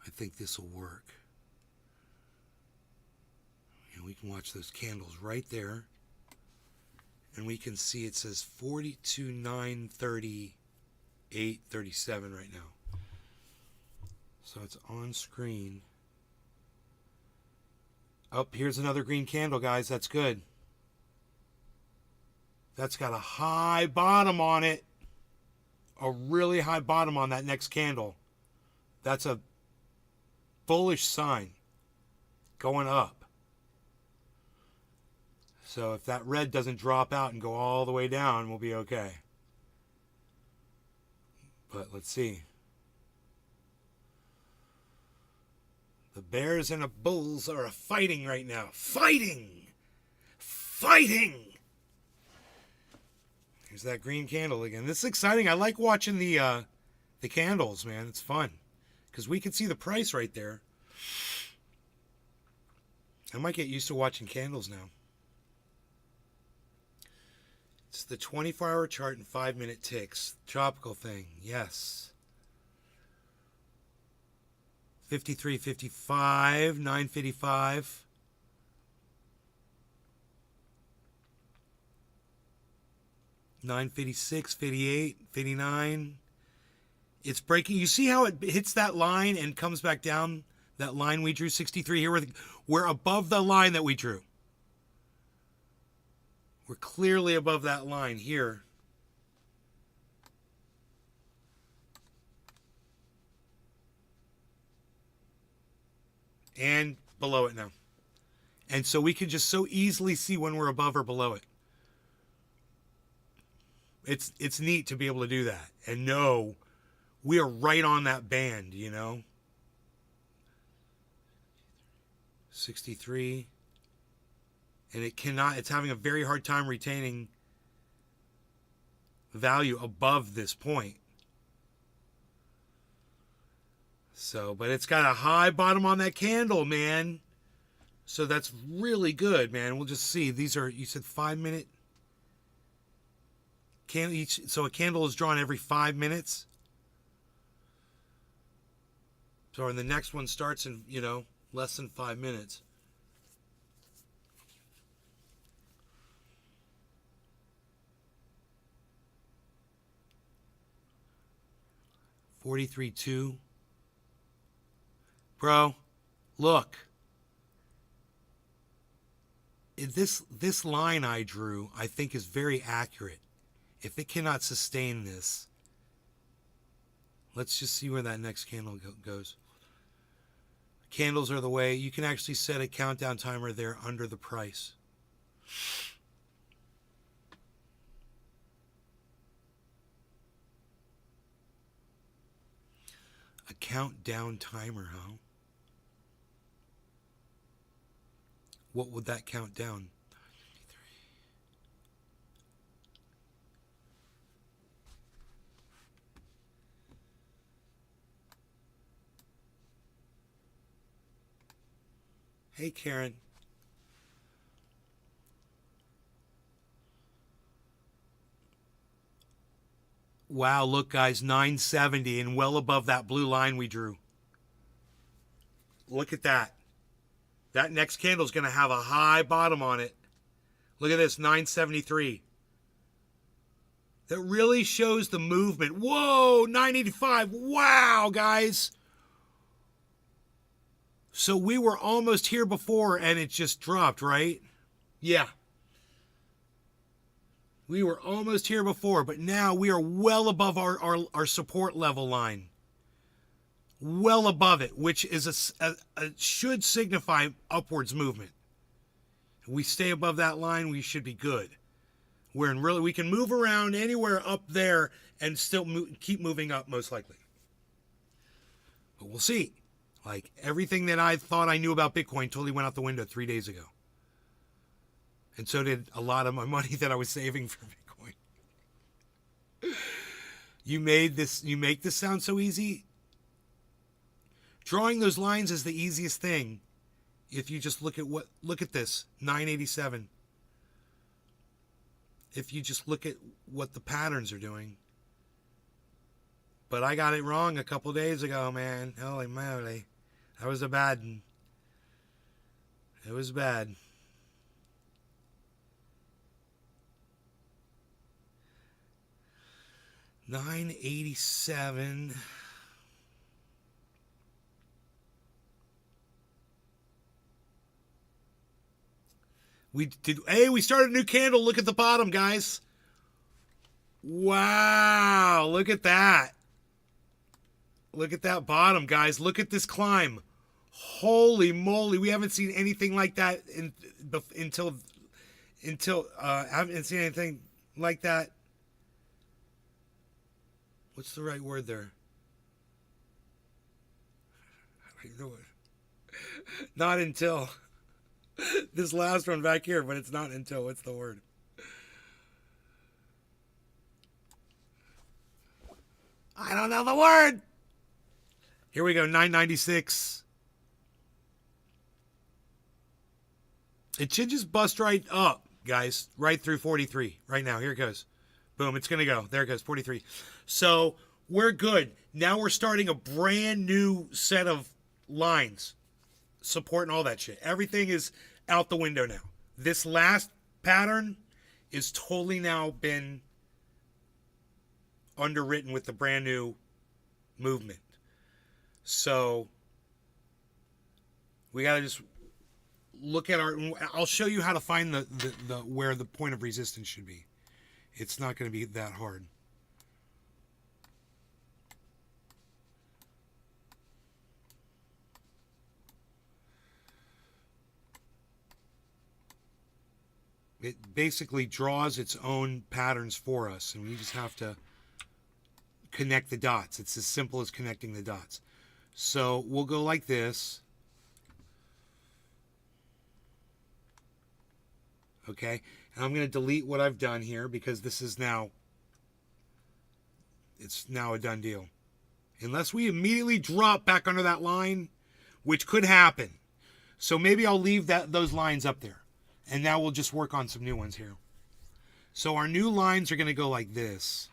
I think this will work. And we can watch those candles right there, and we can see it says 42,938.37 right now. So it's on screen. Oh, here's another green candle, guys. That's good. That's got a high bottom on it. A really high bottom on that next candle. That's a bullish sign going up. So if that red doesn't drop out and go all the way down, we'll be okay. But let's see. The bears and the bulls are fighting right now. Fighting! Fighting! Here's that green candle again. This is exciting. I like watching the candles, man. It's fun. Because we can see the price right there. I might get used to watching candles now. It's the 24-hour chart and 5-minute ticks. Tropical thing. Yes. 53.55, 9.55. $9.56, 58, 59. It's breaking. You see how it hits that line and comes back down? That line we drew, 63 here. We're above the line that we drew. We're clearly above that line here. And below it now. And so we can just so easily see when we're above or below it. It's neat to be able to do that and know we are right on that band, you know. 63. And it's having a very hard time retaining value above this point. So, but it's got a high bottom on that candle, man. So that's really good, man. We'll just see. These are, you said 5 minute candle each. So a candle is drawn every 5 minutes. So and the next one starts in, less than 5 minutes. $43.2. Bro, look. This line I drew, I think, is very accurate. If it cannot sustain this, let's just see where that next candle goes. Candles are the way. You can actually set a countdown timer there under the price. A countdown timer, huh? What would that count down? Hey, Karen. Wow, look, guys, 970 and well above that blue line we drew. Look at that. That next candle is going to have a high bottom on it. Look at this, 973. That really shows the movement. Whoa, 985. Wow, guys. So we were almost here before and it just dropped, right? Yeah. We were almost here before, but now we are well above our support level line. Well above it, which is should signify upwards movement. If we stay above that line, we should be good. We can move around anywhere up there and still keep moving up, most likely. But we'll see. Like, everything that I thought I knew about Bitcoin totally went out the window 3 days ago. And so did a lot of my money that I was saving for Bitcoin. You make this sound so easy. Drawing those lines is the easiest thing. If you just look at this, 987. If you just look at what the patterns are doing. But I got it wrong a couple days ago, man. Holy moly. That was a bad one. It was bad. $9.87. We started a new candle. Look at the bottom, guys. Wow, look at that. Look at that bottom, guys. Look at this climb. Holy moly, we haven't seen anything like that until I haven't seen anything like that. What's the right word there? I don't know it. Not until this last one back here, but it's not until. What's the word? I don't know the word. Here we go, 996. It should just bust right up, guys, right through 43 right now. Here it goes. Boom, it's going to go. There it goes, 43. So we're good. Now we're starting a brand new set of lines, support and all that shit. Everything is out the window now. This last pattern is totally now been underwritten with the brand new movement. So we got to just look at I'll show you how to find the where the point of resistance should be. It's not going to be that hard. It basically draws its own patterns for us, and we just have to connect the dots. It's as simple as connecting the dots. So we'll go like this. Okay, and I'm going to delete what I've done here because this is now, it's now a done deal. Unless we immediately drop back under that line, which could happen. So maybe I'll leave those lines up there. And now we'll just work on some new ones here. So our new lines are going to go like this.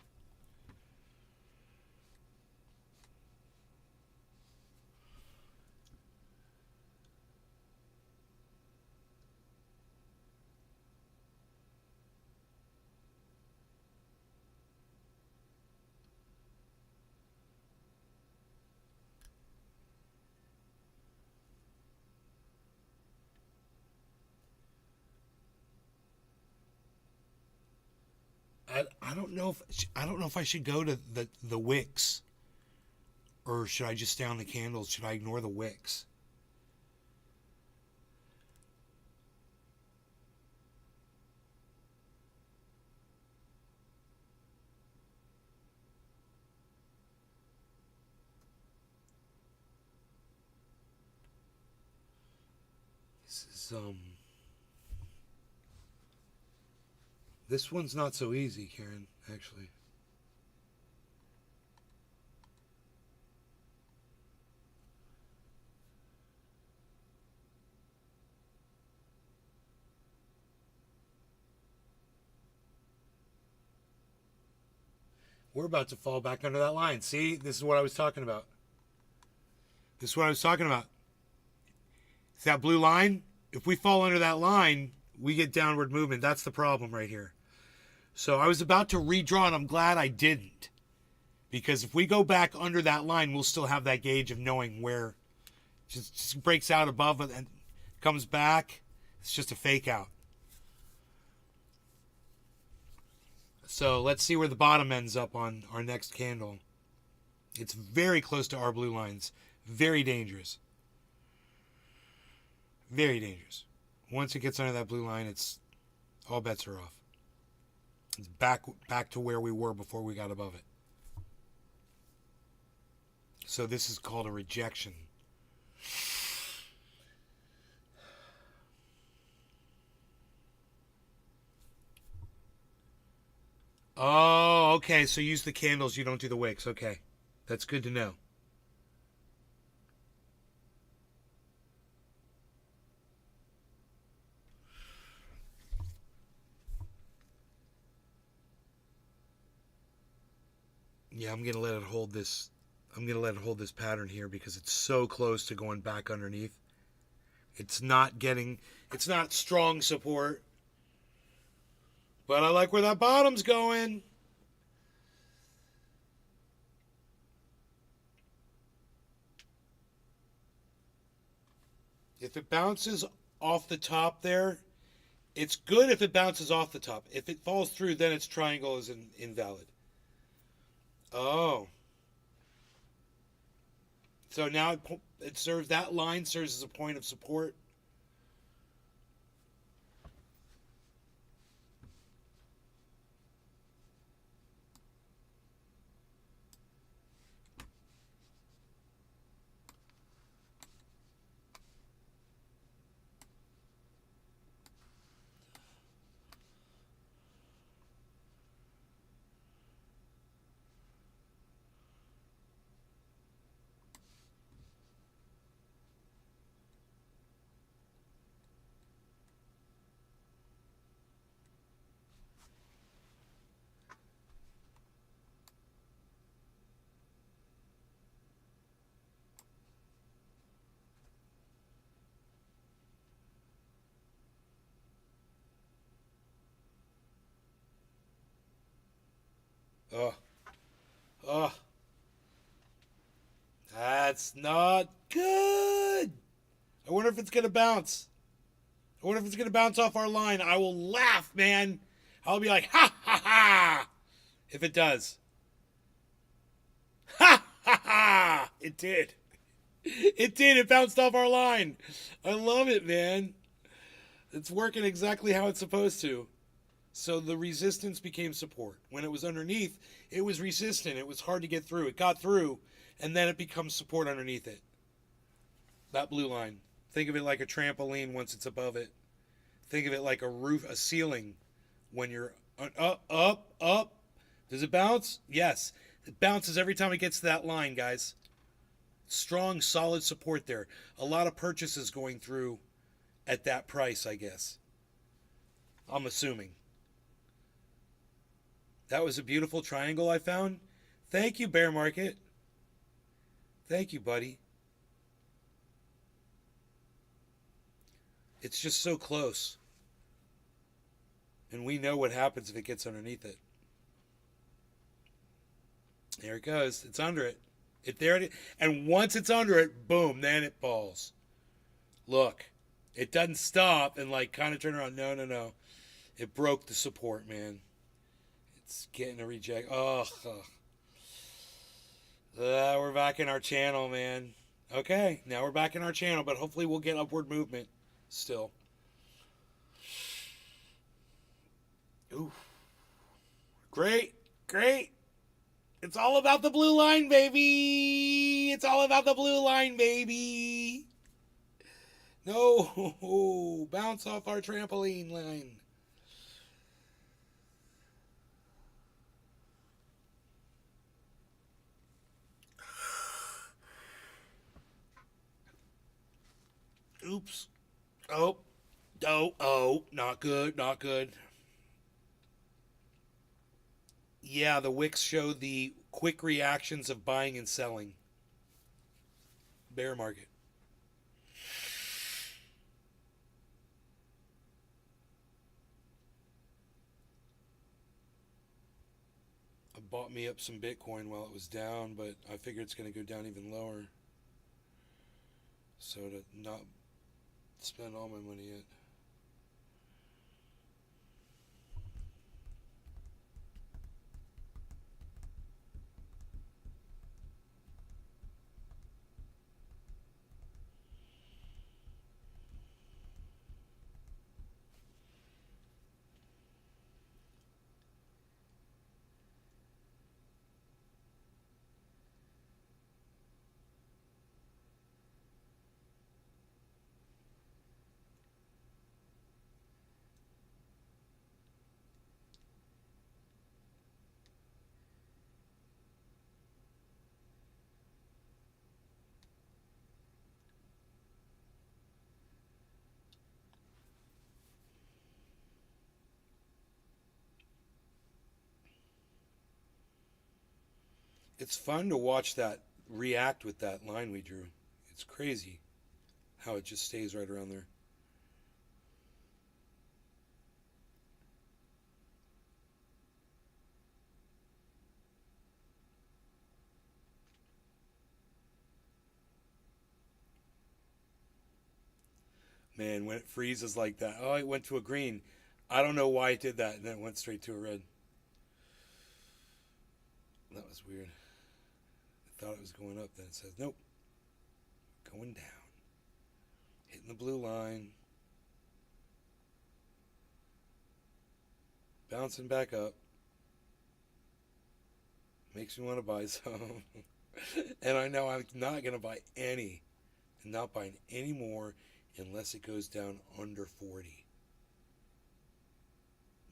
I don't know if I should go to the wicks, or should I just stay on the candles? Should I ignore the wicks? This one's not so easy, Karen, actually. We're about to fall back under that line. See, this is what I was talking about. This is what I was talking about. It's that blue line. If we fall under that line, we get downward movement. That's the problem right here. So I was about to redraw, and I'm glad I didn't. Because if we go back under that line, we'll still have that gauge of knowing where. Just breaks out above it and comes back. It's just a fake out. So let's see where the bottom ends up on our next candle. It's very close to our blue lines. Very dangerous. Very dangerous. Once it gets under that blue line, it's all bets are off. It's back to where we were before we got above it. So this is called a rejection. Oh, okay. So use the candles. You don't do the wicks. Okay. That's good to know. Yeah, I'm going to let it hold this. I'm going to let it hold this pattern here because it's so close to going back underneath. It's not strong support. But I like where that bottom's going. If it bounces off the top there, it's good if it bounces off the top. If it falls through, then its triangle is invalid. Oh. So now it serves, that line serves as a point of support. Oh. That's not good. I wonder if it's going to bounce. I wonder if it's going to bounce off our line. I will laugh, man. I'll be like, ha, ha, ha, if it does. Ha, ha, ha. It did. It did. It bounced off our line. I love it, man. It's working exactly how it's supposed to. So the resistance became support. When it was underneath, it was resistant. It was hard to get through. It got through, and then it becomes support underneath it. That blue line. Think of it like a trampoline once it's above it. Think of it like a roof, a ceiling. When you're up. Does it bounce? Yes. It bounces every time it gets to that line, guys. strong, solid support there. A lot of purchases going through at that price, I guess. I'm assuming. That was a beautiful triangle I found. Thank you, Bear Market. Thank you, buddy. It's just so close. And we know what happens if it gets underneath it. There it goes. It's under it. There it is. And once it's under it, boom, then it falls. Look. It doesn't stop and like kind of turn around. No, no, no. It broke the support, man. It's getting a reject. Oh. We're back in our channel, man. Okay, now we're back in our channel, but hopefully we'll get upward movement still. Ooh. Great, great. It's all about the blue line, baby. It's all about the blue line, baby. No, bounce off our trampoline line. Oops. Oh, not good, not good. Yeah, the wicks show the quick reactions of buying and selling. Bear market. I bought me up some Bitcoin while it was down, but I figured it's going to go down even lower. So to not spend all my money yet. It's fun to watch that react with that line we drew. It's crazy how it just stays right around there. Man, when it freezes like that, oh, it went to a green. I don't know why it did that, and then it went straight to a red. That was weird. I thought it was going up, then it says, nope. Going down. Hitting the blue line. Bouncing back up. Makes me want to buy some. And I know I'm not going to buy any. I'm not buying any more unless it goes down under 40.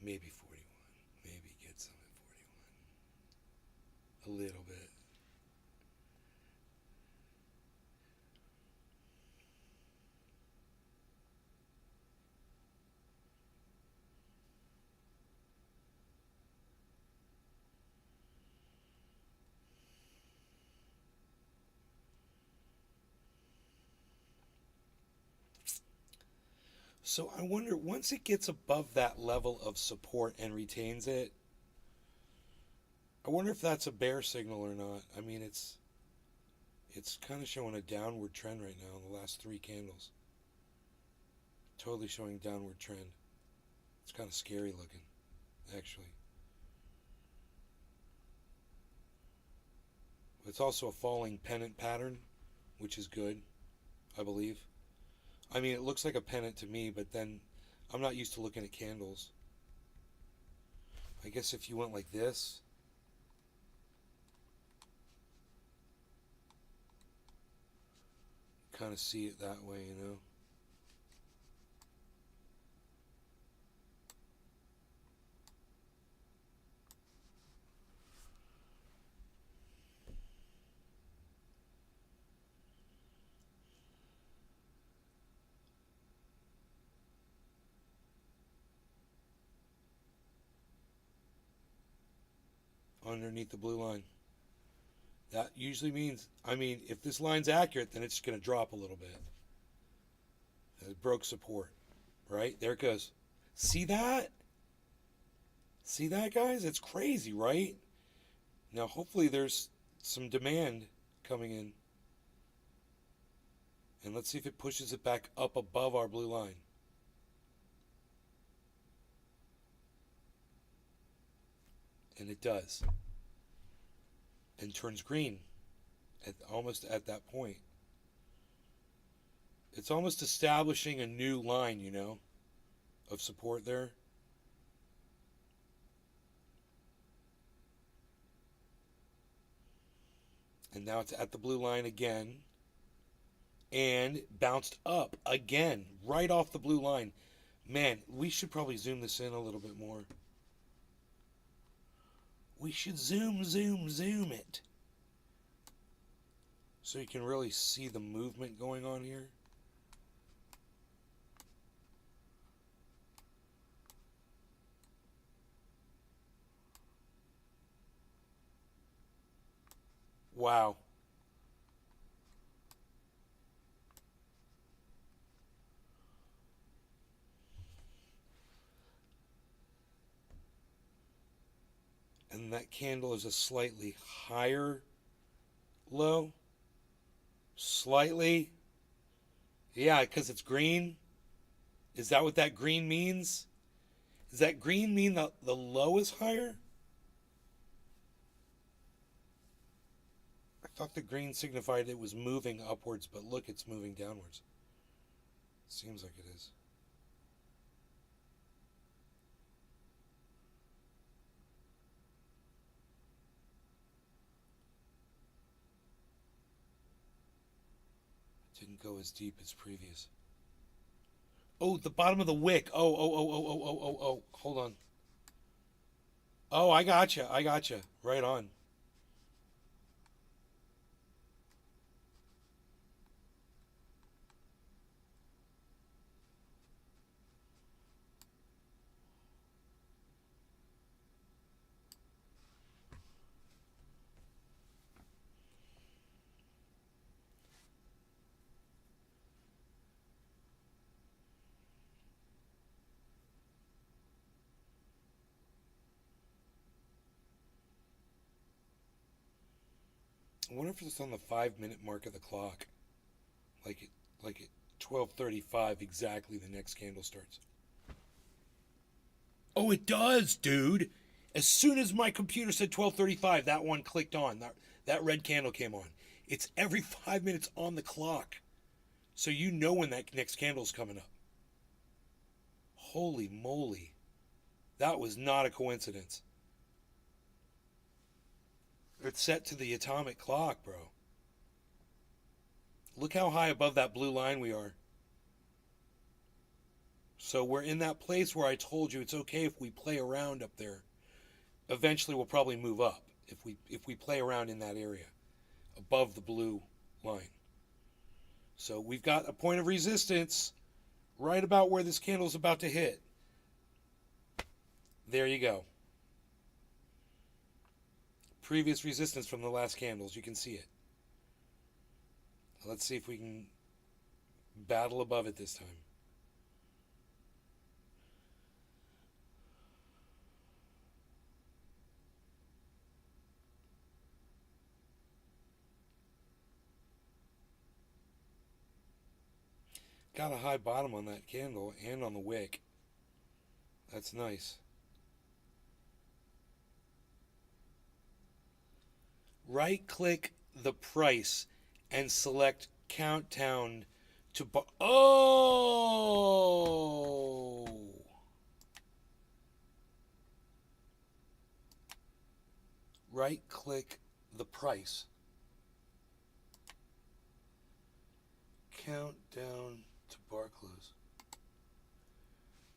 Maybe 41. Maybe get some at 41. A little bit. So I wonder, once it gets above that level of support and retains it, I wonder if that's a bear signal or not. I mean, it's kind of showing a downward trend right now in the last 3 candles. Totally showing downward trend. It's kind of scary looking, actually. It's also a falling pennant pattern, which is good, I believe. I mean, it looks like a pennant to me, but then I'm not used to looking at candles. I guess if you went like this, kind of see it that way, you know. underneath the blue line. That usually means, I mean, if this line's accurate, then it's going to drop a little bit. It broke support, right? There it goes. See that? See that, guys? It's crazy, right? Now, hopefully there's some demand coming in. And let's see if it pushes it back up above our blue line. And it does. And turns green almost at that point. It's almost establishing a new line, you know, of support there. And now it's at the blue line again. And bounced up again, right off the blue line. Man, we should probably zoom this in a little bit more. We should zoom it. So you can really see the movement going on here. Wow. And that candle is a slightly higher low. Slightly. Yeah, because it's green. Is that what that green means? Does that green mean that the low is higher? I thought the green signified it was moving upwards, but look, it's moving downwards. Seems like it is. Didn't go as deep as previous. Oh, the bottom of the wick. Oh. Hold on. Oh, I gotcha. Right on. I wonder if it's on the 5-minute mark of the clock. Like at 12:35 exactly the next candle starts. Oh, it does, dude. As soon as my computer said 12:35, that one clicked on. That red candle came on. It's every 5 minutes on the clock. So you know when that next candle's coming up. Holy moly. That was not a coincidence. It's set to the atomic clock, bro. Look how high above that blue line we are. So we're in that place where I told you it's okay if we play around up there. Eventually we'll probably move up if we play around in that area above the blue line. So we've got a point of resistance right about where this candle is about to hit. There you go. Previous resistance from the last candles. You can see it. Let's see if we can battle above it this time. Got a high bottom on that candle and on the wick. That's nice. Right-click the price and select countdown to oh! Right-click the price. Countdown to bar close.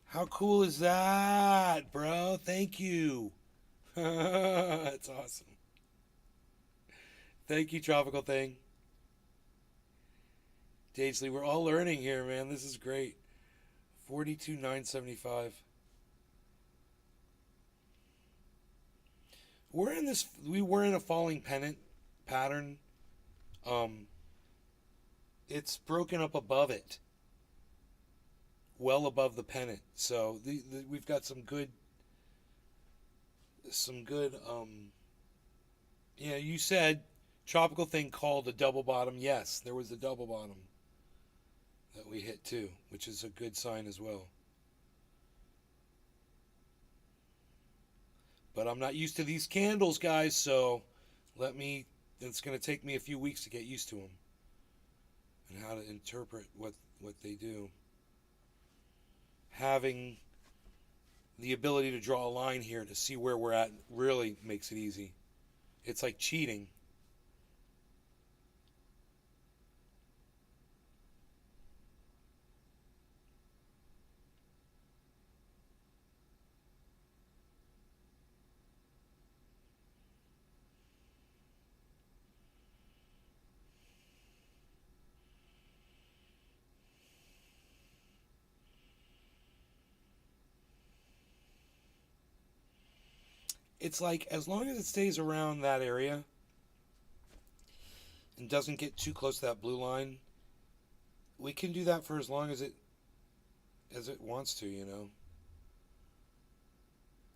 How cool is that, bro? Thank you. That's awesome. Thank you, Tropical Thing. Dagesley, we're all learning here, man. This is great. 42,975. we were in a falling pennant pattern. It's broken up above it, well above the pennant. So we've got some good. Yeah, you said tropical thing called a double bottom. Yes, there was a double bottom that we hit too, which is a good sign as well. But I'm not used to these candles, guys, so it's going to take me a few weeks to get used to them and how to interpret what they do. Having the ability to draw a line here to see where we're at really makes it easy. It's like cheating. It's like, as long as it stays around that area and doesn't get too close to that blue line, we can do that for as long as it wants to, you know.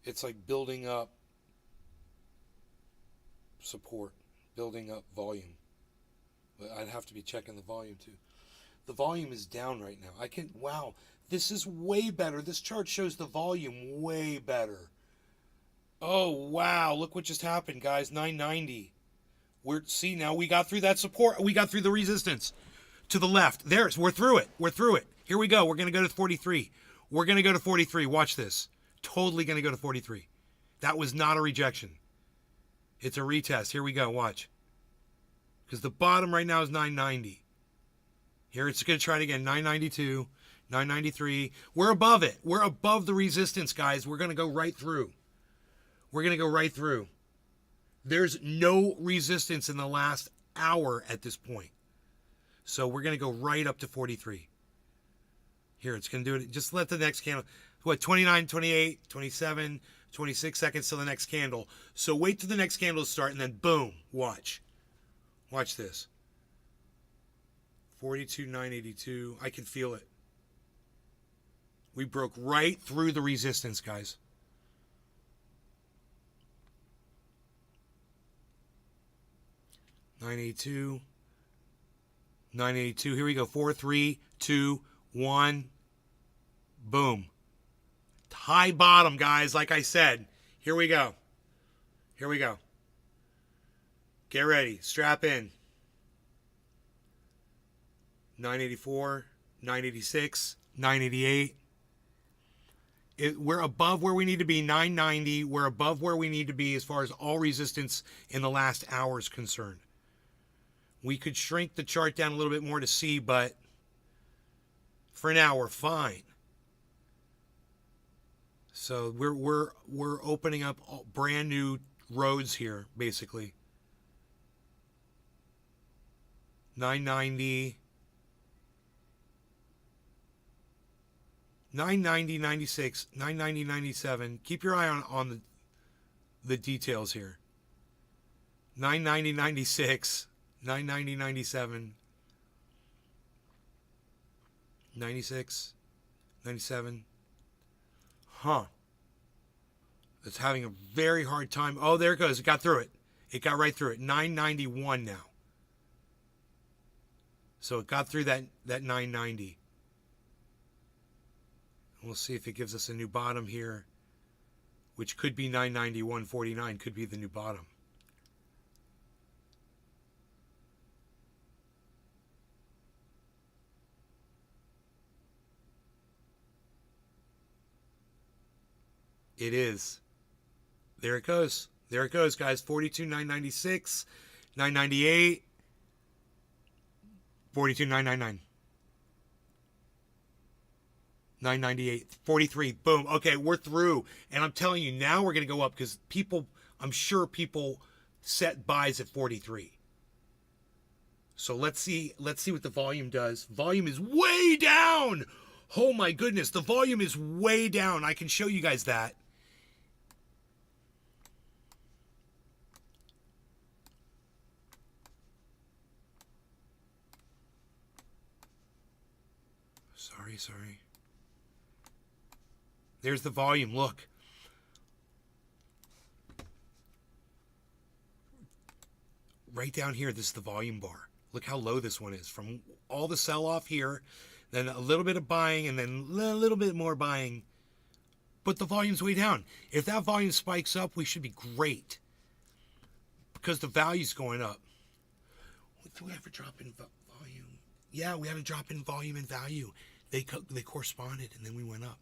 It's like building up support, building up volume. But I'd have to be checking the volume too. The volume is down right now. Wow, this is way better. This chart shows the volume way better. Oh, wow. Look what just happened, guys. 990. See, now we got through that support. We got through the resistance to the left. We're through it. We're through it. Here we go. We're going to go to 43. We're going to go to 43. Watch this. Totally going to go to 43. That was not a rejection. It's a retest. Here we go. Watch. Because the bottom right now is 990. Here it's going to try it again. 992, 993. We're above it. We're above the resistance, guys. We're going to go right through. We're going to go right through. There's no resistance in the last hour at this point. So we're going to go right up to 43. Here, it's going to do it. Just let the next candle, 29, 28, 27, 26 seconds till the next candle. So wait till the next candle to start and then boom, watch. Watch this. 42,982. I can feel it. We broke right through the resistance, guys. 982. 982. Here we go. 4, 3, 2, 1. Boom. High bottom, guys. Like I said. Here we go. Here we go. Get ready. Strap in. 984. 986. 988. We're above where we need to be. 990. We're above where we need to be as far as all resistance in the last hour is concerned. We could shrink the chart down a little bit more to see, but for now we're fine. So we're opening up brand new roads here, basically. 990, 990, 96, 990, 97. Keep your eye on the details here. 990, 96. 990, 97, 96, 97. Huh. It's having a very hard time. Oh, there it goes. It got through it. It got right through it. 991 now. So it got through that 990. We'll see if it gives us a new bottom here, which could be 991.49, could be the new bottom. It is. There it goes. There it goes, guys. 42,996, 998, 42,999, 998, 43. Boom. Okay, we're through. And I'm telling you, now we're going to go up because I'm sure people set buys at 43. So let's see what the volume does. Volume is way down. Oh my goodness, the volume is way down. I can show you guys that. Sorry. There's the volume. Look. Right down here, this is the volume bar. Look how low this one is. From all the sell-off here, then a little bit of buying, and then a little bit more buying. But the volume's way down. If that volume spikes up, we should be great. Because the value's going up. Do we have a drop in volume? Yeah, we had a drop in volume and value. They corresponded, and then we went up.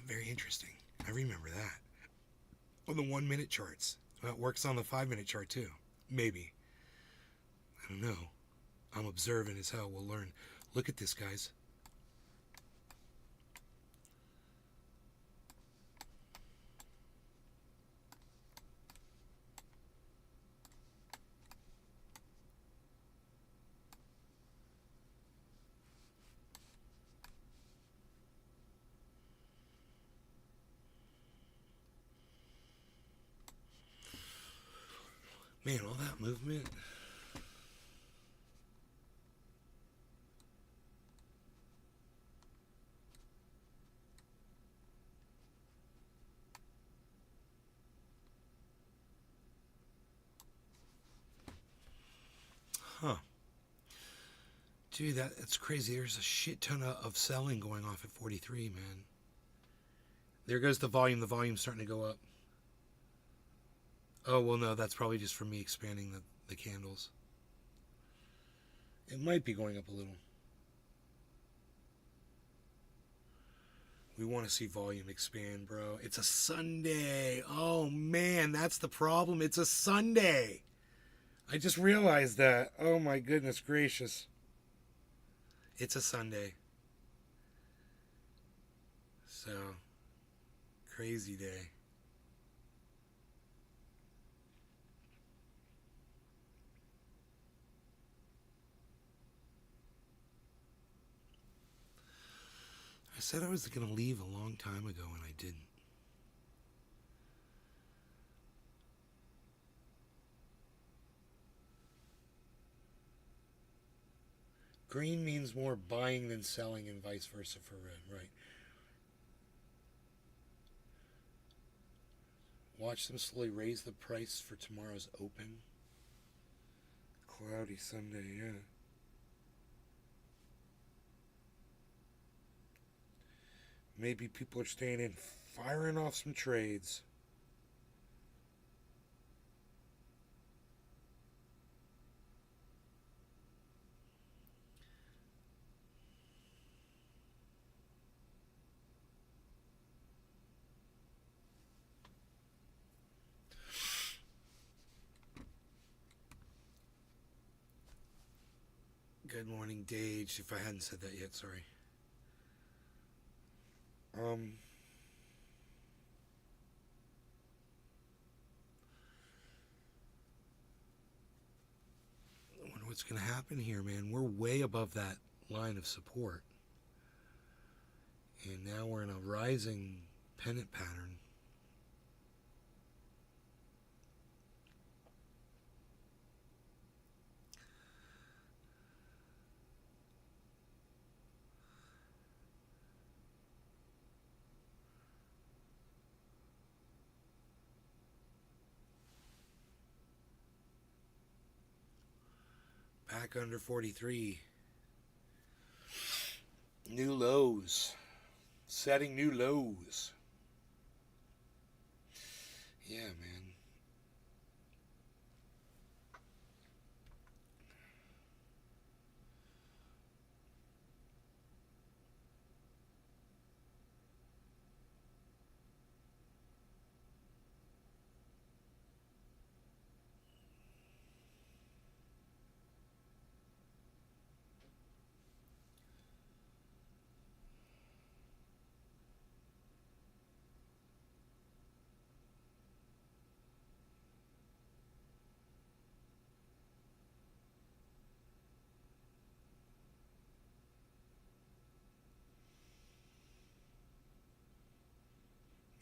Very interesting. I remember that. On the 1 minute charts. Well, it works on the 5 minute chart too. Maybe. I don't know. I'm observant as hell. We'll learn. Look at this, guys. Man, all that movement. Huh. Dude, that's crazy. There's a shit ton of selling going off at 43, man. There goes the volume. The volume's starting to go up. Oh, well, no, that's probably just from me expanding the candles. It might be going up a little. We want to see volume expand, bro. It's a Sunday. Oh, man, that's the problem. It's a Sunday. I just realized that. Oh, my goodness gracious. It's a Sunday. So, crazy day. I said I was going to leave a long time ago, and I didn't. Green means more buying than selling, and vice versa for red, right? Watch them slowly raise the price for tomorrow's open. Cloudy Sunday, yeah. Maybe people are staying in, firing off some trades. Good morning, Dage, if I hadn't said that yet, sorry. I wonder what's going to happen here, man. We're way above that line of support. And now we're in a rising pennant pattern. Back under 43. New lows. Setting new lows. Yeah, man.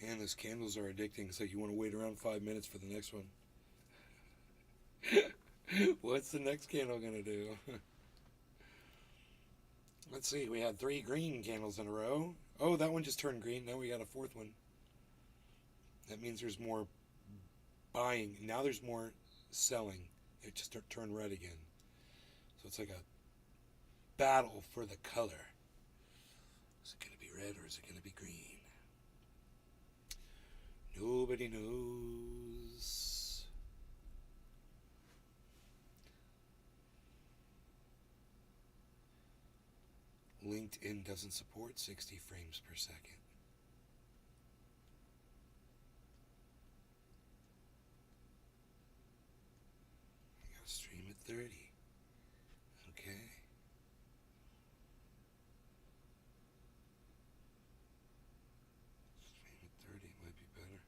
Man, those candles are addicting. It's like you want to wait around 5 minutes for the next one. What's the next candle going to do? Let's see, we had 3 green candles in a row. Oh, that one just turned green. Now we got a 4th one. That means there's more buying. Now there's more selling. It just turned red again. So it's like a battle for the color. Is it going to be red or is it going to be green? Nobody knows. LinkedIn doesn't support 60 frames per second. I gotta stream at 30. Okay. Stream at 30 might be better.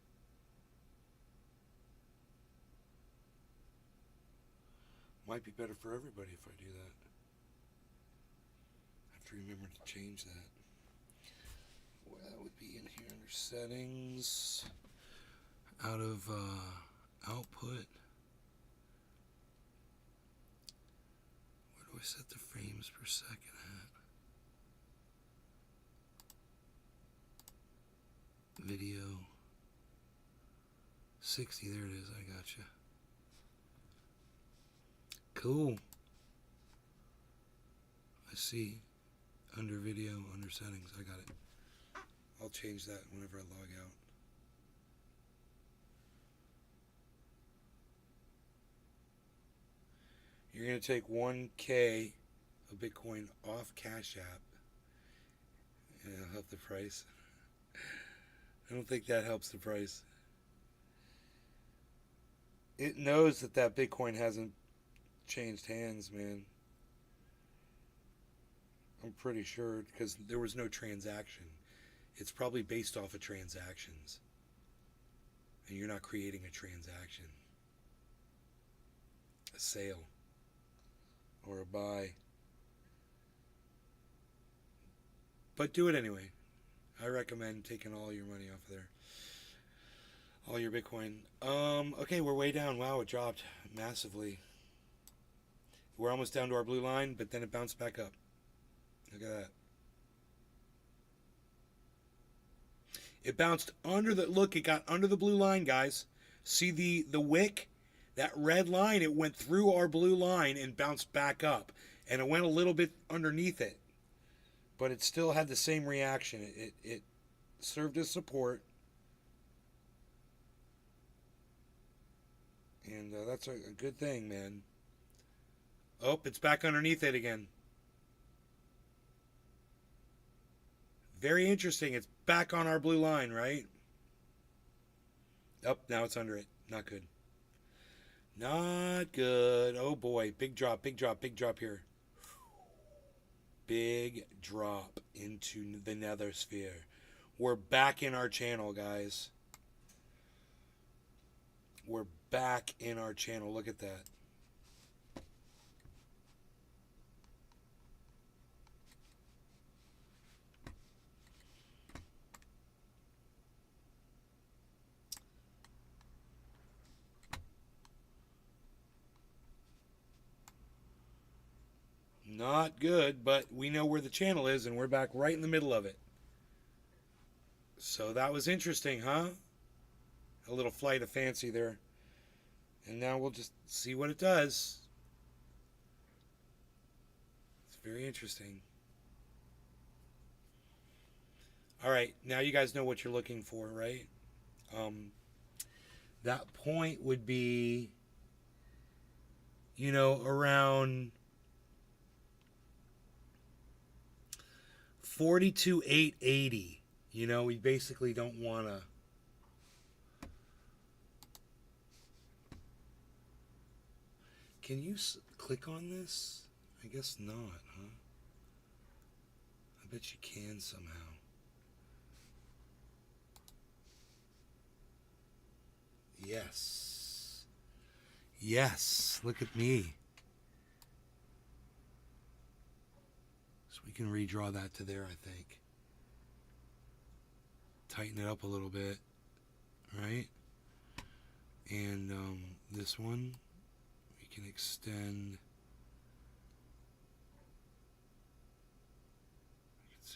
Might be better for everybody if I do that. I have to remember to change that. Well, that would be in here under settings. Out of output. Where do I set the frames per second at? Video. 60, there it is, I gotcha. Cool. I see. Under video, under settings, I got it. I'll change that whenever I log out. You're going to take 1K of Bitcoin off Cash App and it'll help the price. I don't think that helps the price. It knows that that Bitcoin hasn't changed hands, man. I'm pretty sure because there was no transaction. It's probably based off of transactions. And you're not creating a transaction. A sale. Or a buy. But do it anyway. I recommend taking all your money off of there. All your Bitcoin. Okay, we're way down. Wow, it dropped massively. We're almost down to our blue line, but then it bounced back up. Look at that. It bounced under the... Look, it got under the blue line, guys. See the wick? That red line, it went through our blue line and bounced back up. And it went a little bit underneath it. But it still had the same reaction. It served as support. And that's a good thing, man. Oh, it's back underneath it again. Very interesting. It's back on our blue line, right? Oh, now it's under it. Not good. Not good. Oh boy. Big drop, big drop, big drop here. Big drop into the nether sphere. We're back in our channel, guys. We're back in our channel. Look at that. Not good, but we know where the channel is, and we're back right in the middle of it. So that was interesting, huh? A little flight of fancy there. And now we'll just see what it does. It's very interesting. All right, now you guys know what you're looking for, right? That point would be, you know, around 42,880. You know, we basically don't want to. Can you click on this? I guess not, huh? I bet you can somehow. Yes. Yes, look at me. So we can redraw that to there, I think. Tighten it up a little bit, right? And this one, we can extend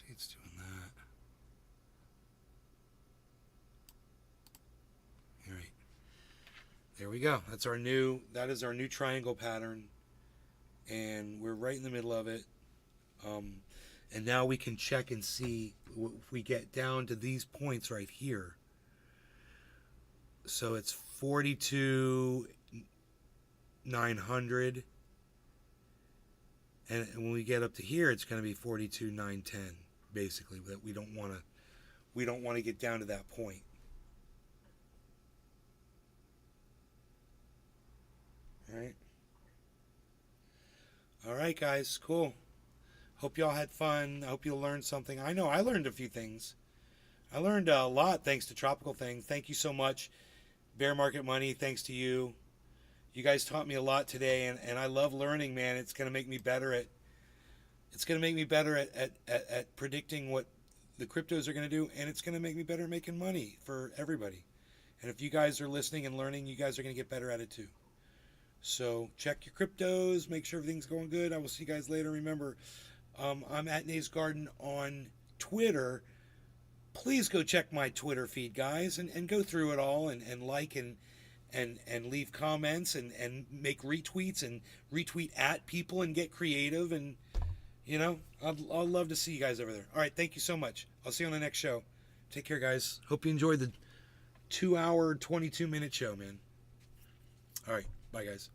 See, it's doing that. All right. There we go. That is our new triangle pattern. And we're right in the middle of it. And now we can check and see if we get down to these points right here. So it's 42,900. And when we get up to here, it's going to be 42,910, basically. That we don't want to get down to that point. All right, guys, cool. Hope y'all had fun. I hope you learned something. I know I learned a few things. I learned a lot thanks to Tropical Thing. Thank you so much. Bear Market Money, thanks to you. You guys taught me a lot today, and I love learning, man. It's going to make me better at predicting what the cryptos are going to do, and it's going to make me better at making money for everybody. And if you guys are listening and learning, you guys are going to get better at it too. So check your cryptos, make sure everything's going good. I will see you guys later. Remember, I'm at Nay's Garden on Twitter. Please go check my Twitter feed, guys, and go through it all and like and leave comments and make retweets and retweet at people and get creative. And, you know, I'd love to see you guys over there. All right, thank you so much. I'll see you on the next show. Take care, guys. Hope you enjoyed the 2-hour, 22-minute show, man. All right, bye, guys.